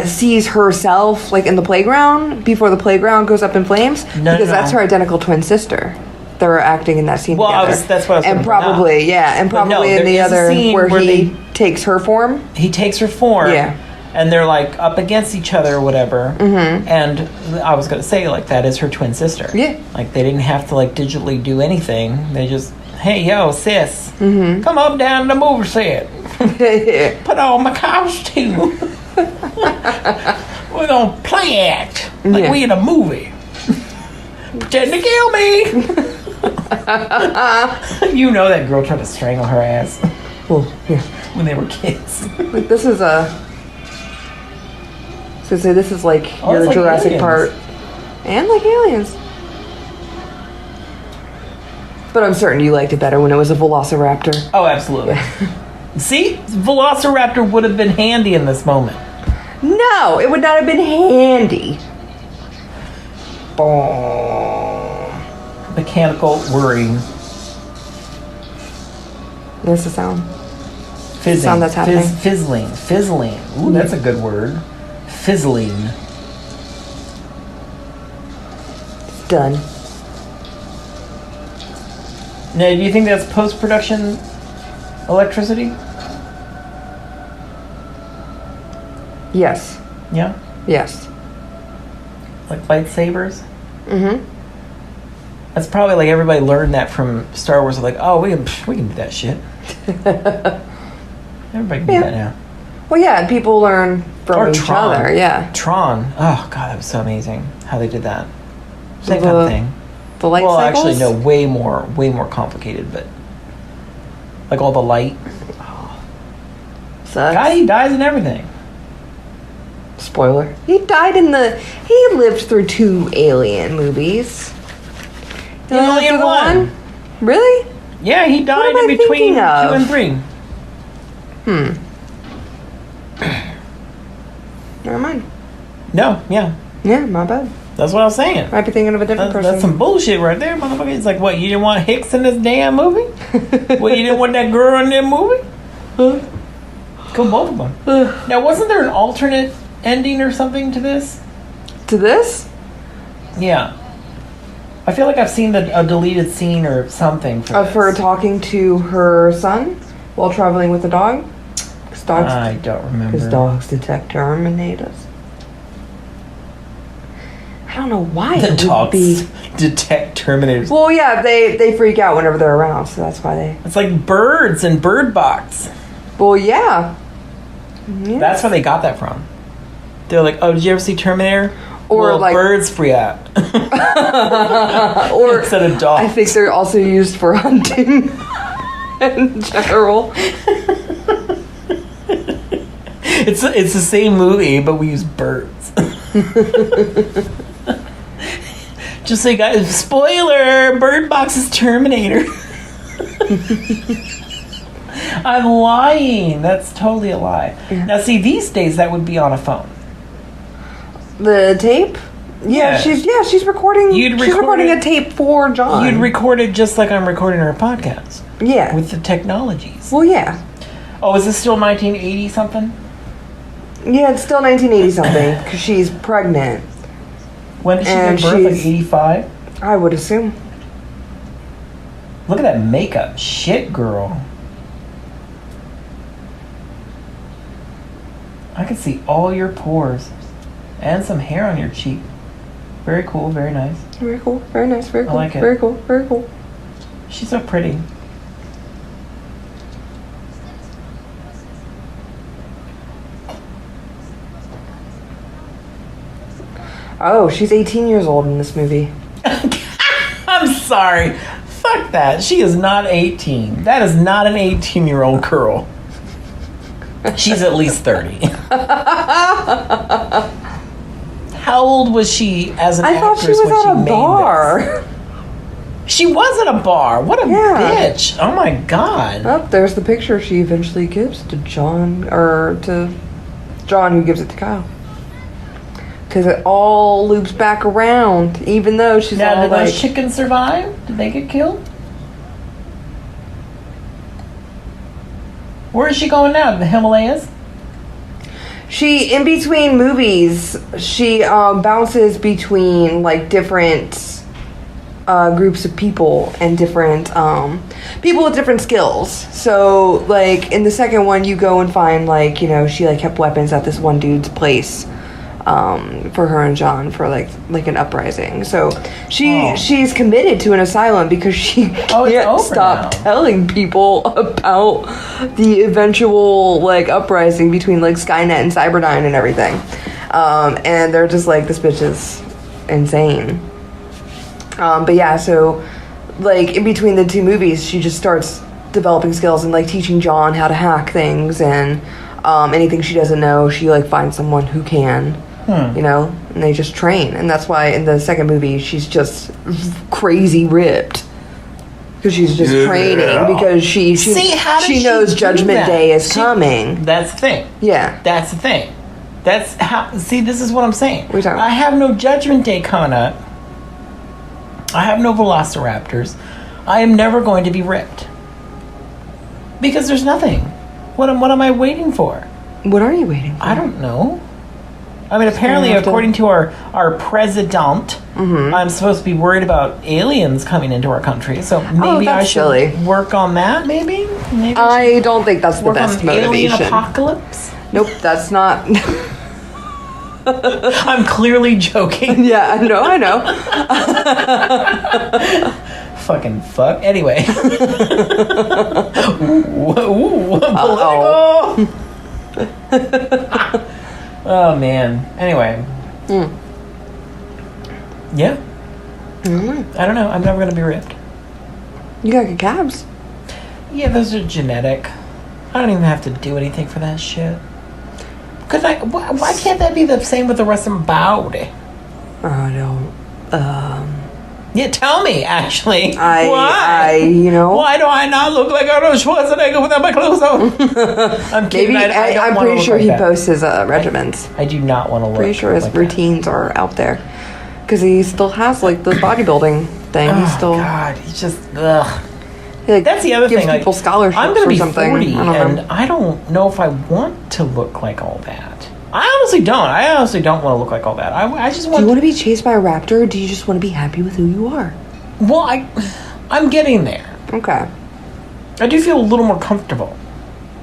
sees herself like in the playground before the playground goes up in flames that's her identical twin sister. They were acting in that scene together. That's what I was and probably and probably in the other where he takes her form. He takes her form. Yeah. And they're like up against each other or whatever. Mm-hmm. And I was gonna say, like, that is her twin sister. Yeah. Like, they didn't have to, like, digitally do anything. They just, hey, yo, sis, come up down to the movie set. Put on my costume. We're gonna play act like we in a movie. Pretend to kill me. You know that girl tried to strangle her ass. Well, yeah. When they were kids. Like, this is this is like your like Jurassic aliens. Part. And like aliens. But I'm certain you liked it better when it was a velociraptor. Oh, absolutely. See? Velociraptor would have been handy in this moment. No, it would not have been handy. Mechanical whirring. There's the sound. Fizzing. The sound that's happening. Fizzling. Ooh, that's a good word. Fizzling. It's done. Now, do you think that's post-production electricity? Yes. Yeah? Yes. Like lightsabers? Mm-hmm. That's probably like everybody learned that from Star Wars. Like, oh, we can do that shit. Everybody can do that now. Well, yeah, and people learn from each other. Yeah. Tron. Oh, God, that was so amazing how they did that. Same kind of thing. The light Well, cycles? actually, no, way more complicated, but like all the light. Oh. Sucks. God, he dies in everything. Spoiler. He lived through 2 Alien movies. Alien 1. Really? Yeah, he died in between 2 and 3. Never mind. No, yeah. Yeah, my bad. That's what I was saying. Might be thinking of a different person. That's some bullshit right there, motherfucker. It's like, what, you didn't want Hicks in this damn movie? What, you didn't want that girl in that movie? Huh? Kill both of them. Now, wasn't there an alternate ending or something to this? To this? Yeah. I feel like I've seen a deleted scene or something for Of her talking to her son while traveling with the dog? I don't remember. Because dogs detect Terminators. I don't know why The it would dogs be... detect Terminators. Well, yeah, they freak out whenever they're around, so that's why they... It's like birds and Bird Box. Well, yeah. That's where they got that from. They're like, oh, did you ever see Terminator? Or well, like... birds free out. Or instead of dogs. I think they're also used for hunting in general. It's the same movie, but we use birds. Just so you guys, spoiler, Bird Box is Terminator. I'm lying. That's totally a lie. Yeah. Now, see, these days that would be on a phone. The tape? Yeah, she's recording. She's recording a tape for John. You'd record it just like I'm recording our podcast. Yeah. With the technologies. Well, yeah. Oh, is this still 1980 something? Yeah, it's still 1980 something because she's pregnant. When did she give birth? Like 85? I would assume. Look at that makeup. Shit, girl. I can see all your pores. And some hair on your cheek. Very cool, very nice. Very cool, very nice, very cool. I like it. Very cool, very cool. She's so pretty. Oh, she's 18 years old in this movie. I'm sorry. Fuck that. She is not 18. That is not an 18-year-old girl. She's at least 30. How old was she as an actress? I thought she was when at she a made bar. this? She was at a bar. What a bitch. Oh my god. Oh, there's the picture she eventually gives to John, or to John who gives it to Kyle. Because it all loops back around, even though she's now, all did like... those chickens survive? Did they get killed? Where is she going now? To the Himalayas? She, in between movies, she bounces between, like, different groups of people and different people with different skills. So, like, in the second one, you go and find, like, you know, she, like, kept weapons at this one dude's place for her and John for, like an uprising. So, she's committed to an asylum because she can't stop telling people about the eventual, like, uprising between, like, Skynet and Cyberdyne and everything. And they're just like, this bitch is insane. But yeah, so, like, in between the two movies, she just starts developing skills and, like, teaching John how to hack things, and anything she doesn't know, she, like, finds someone who can, you know, and they just train. And that's why in the second movie, she's just crazy ripped. Because she's just training, because she knows Judgment Day is coming. That's the thing. Yeah. That's the thing. That's how, see, this is what I'm saying. What are you talking about? I have no Judgment Day coming up. I have no velociraptors. I am never going to be ripped. Because there's nothing. What am I waiting for? What are you waiting for? I don't know. I mean, apparently, according to our president, I'm supposed to be worried about aliens coming into our country. So maybe I should work on that, maybe? I don't think that's the best motivation. Alien apocalypse? Nope, that's not... I'm clearly joking. Yeah, I know. Fucking fuck. Anyway. Ooh, oh man. Anyway. Yeah. I don't know. I'm never gonna be ripped. You got good calves. Yeah, those are genetic. I don't even have to do anything for that shit. Cause why can't that be the same with the rest of my body? I don't. Yeah, tell me. Actually, why? You know, why do I not look like Arnold Schwarzenegger without my clothes on? I'm kidding. I'm pretty sure he posts his regimens. I do not want to look. Pretty sure his routines are out there because he still has like the bodybuilding thing. Oh God, he's just ugh. Like, that's the other gives thing. people scholarships I'm going to or be something. 40, I don't know. and I don't know if I want to look like all that. I honestly don't want to look like all that. I just Do want. you want to be chased by a raptor, or do you just want to be happy with who you are? Well, I'm getting there. Okay. I do feel a little more comfortable,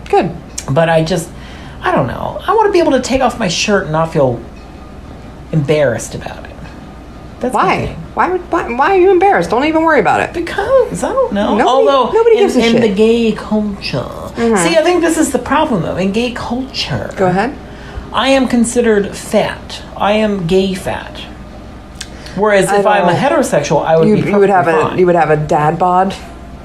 Good. but I don't know. I want to be able to take off my shirt and not feel embarrassed about it. That's the Why? thing. Why are you embarrassed? Don't even worry about it. Because I don't know. Nobody gives a in shit. the gay culture, see, I think this is the problem though. In gay culture, Go ahead. I am considered fat. I am gay fat. Whereas I if I'm a don't- heterosexual, I would be You would have perfectly fine. you would have a dad bod.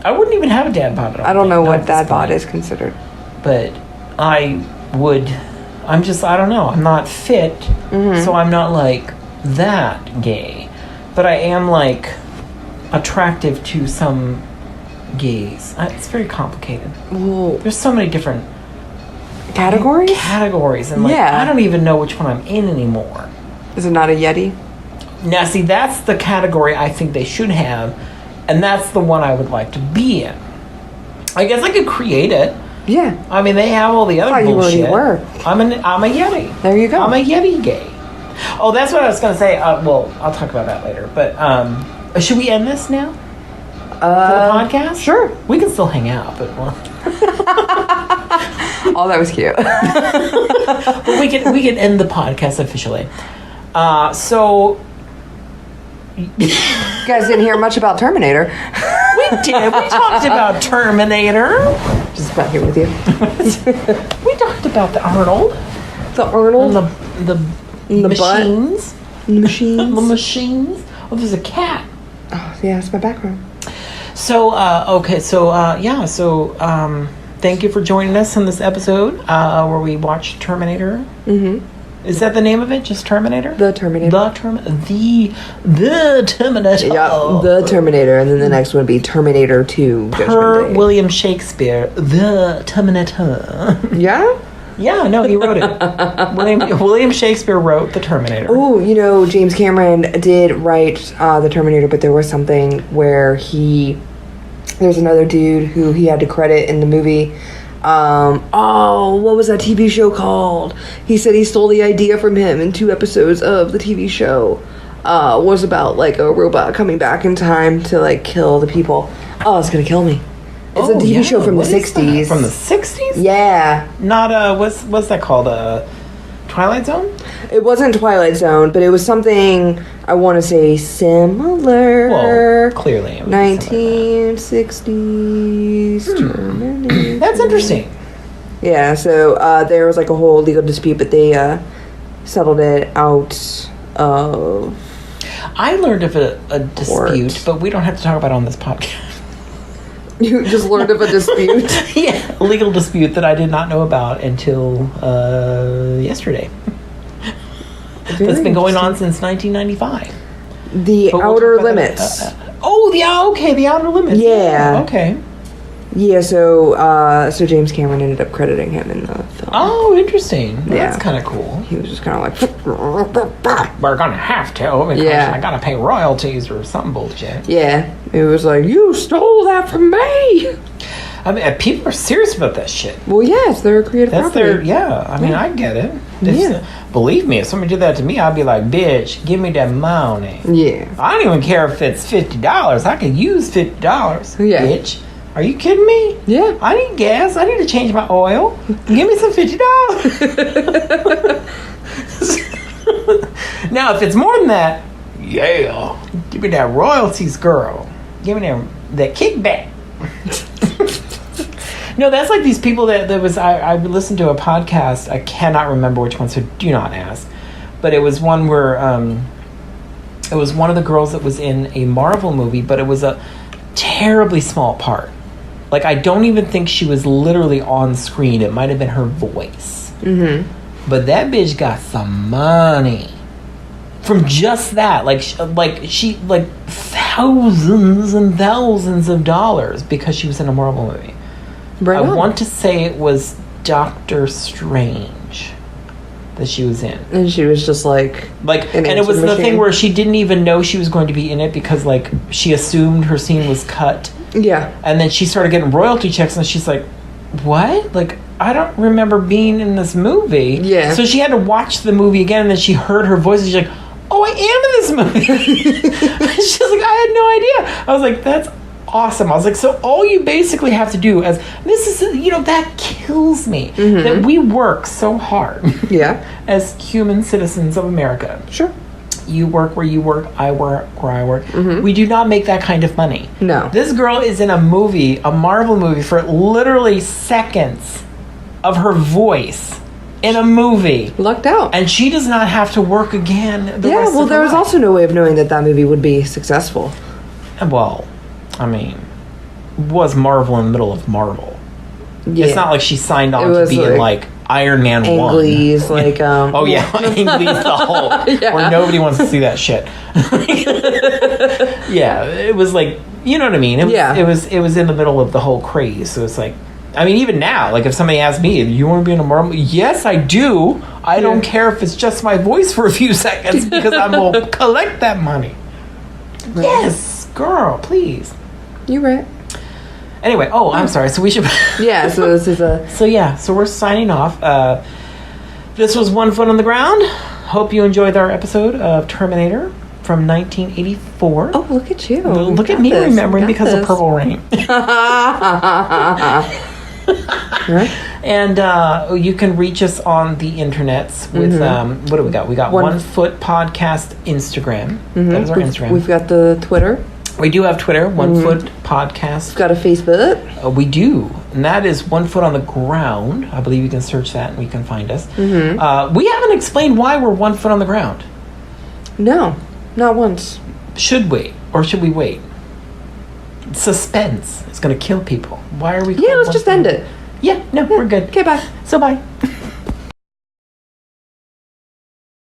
I wouldn't even have a dad bod. I don't know think, what not at this dad bod point. is considered. But I would. I don't know. I'm not fit, so I'm not like that gay. But I am like attractive to some gays. It's very complicated. Well, There's so many different categories. and like Yeah. I don't even know which one I'm in anymore. Is it not a Yeti? Now, see, that's the category I think they should have, and that's the one I would like to be in. I guess I could create it. Yeah. I mean, they have all the other thought you already bullshit. were. I'm a Yeti. There you go. I'm a Yeti gay. Oh, that's what I was going to say. Well, I'll talk about that later. But should we end this now for the podcast? Sure. We can still hang out, but well, Oh, that was cute. but we can end the podcast officially. So You guys didn't hear much about Terminator. we did. We talked about Terminator. Just about here with you. We talked about the Arnold The Arnold. and the And the butt. machines. Machines. The machines. Oh, there's a cat. Oh, yeah, that's my background. So, thank you for joining us on this episode where we watched Terminator. Mm-hmm. Is that the name of it? Just Terminator? The Terminator. The Terminator. Yeah, the Terminator, and then the next one would be Terminator 2. Per Judgment Day. William Shakespeare, the Terminator. Yeah? Yeah, no, he wrote it. William Shakespeare wrote the Terminator. Oh, James Cameron did write the Terminator, but there was something where there's another dude who he had to credit in the movie. What was that TV show called? He said he stole the idea from him in 2 episodes of the TV show. Was about like a robot coming back in time to like kill the people. Oh, it's gonna kill me. It's a TV show from the What is that? 60s. From the 60s? Yeah. Not what's that called? Twilight Zone? It wasn't Twilight Zone, but it was something I want to say similar. Well, clearly. It would be something 1960s Terminator. That's interesting. Yeah, so there was like a whole legal dispute, but they settled it out of. I learned of a Court. dispute, but we don't have to talk about it on this podcast. You just learned of a dispute. Yeah, a legal dispute that I did not know about until yesterday. That's been going on since 1995. The But we'll Outer talk about that. Limits. The Outer Limits. Yeah. Okay. Yeah, so James Cameron ended up crediting him in the film. Oh, interesting. Well, Yeah. That's kind of cool. He was just kind of like. We're gonna have to because Yeah. I gotta pay royalties or some bullshit. Yeah, it was like, you stole that from me. I mean, people are serious about that shit. Well, yes, they're a creative That's property. I mean, I get it. Yeah. Believe me, if somebody did that to me, I'd be like, bitch, give me that money. Yeah. I don't even care if it's $50. I could use $50. Yeah. Bitch. Are you kidding me? Yeah. I need gas. I need to change my oil. Give me some $50. Now, if it's more than that, yeah. Give me that royalties, girl. Give me that kickback. No, that's like these people that was. I listened to a podcast. I cannot remember which one, so do not ask. But it was one where it was one of the girls that was in a Marvel movie, but it was a terribly small part. Like, I don't even think she was literally on screen. It might have been her voice. Mm-hmm. But that bitch got some money from just that. Like thousands and thousands of dollars because she was in a Marvel movie. Right I on. want to say it was Doctor Strange that she was in. And she was just like and it was the thing where she didn't even know she was going to be in it because like she assumed her scene was cut. Yeah. And then she started getting royalty checks and she's like, what? Like, I don't remember being in this movie. Yeah. So she had to watch the movie again and then she heard her voice and she's like, oh, I am in this movie. She's like, I had no idea. I was like, that's awesome. I was like, so all you basically have to do that kills me that we work so hard. Yeah. As human citizens of America. Sure. You work where you work, I work where I work. We do not make that kind of money. No. This girl is in a movie, a Marvel movie, for literally seconds of her voice in a movie. Lucked out. And she does not have to work again the rest of her there was life. also no way of knowing that movie would be successful. Well, I mean, was Marvel in the middle of Marvel? Yeah. It's not like she signed on It to was be in like Iron Man 1. Anglese, like oh yeah, Anglese the Hulk. Yeah. Where nobody wants to see that shit. Yeah, it was like, you know what I mean? It was in the middle of the whole craze. So it's like, I mean, even now, like if somebody asks me, "You want to be in a Marvel?" Yes, I do. I don't care if it's just my voice for a few seconds because I will collect that money. Right. Yes, girl, please. You're right. Anyway, I'm sorry. So we should. Yeah. So this is a. So we're signing off. This was One Foot on the Ground. Hope you enjoyed our episode of Terminator from 1984. Oh, look at you! Look at me remembering because of Purple Rain. And you can reach us on the internets with what do we got? We got One Foot Podcast Instagram. That is our Instagram. We've got the Twitter. We do have Twitter, One Foot Podcast. We've got a Facebook. We do, and that is One Foot on the Ground. I believe you can search that and we can find us. We haven't explained why we're 1 foot on the ground. No, not once. Should we, or should we wait? Suspense is going to kill people. Why are we? Yeah, let's just end it. Yeah, no, we're good. Okay, bye. So bye.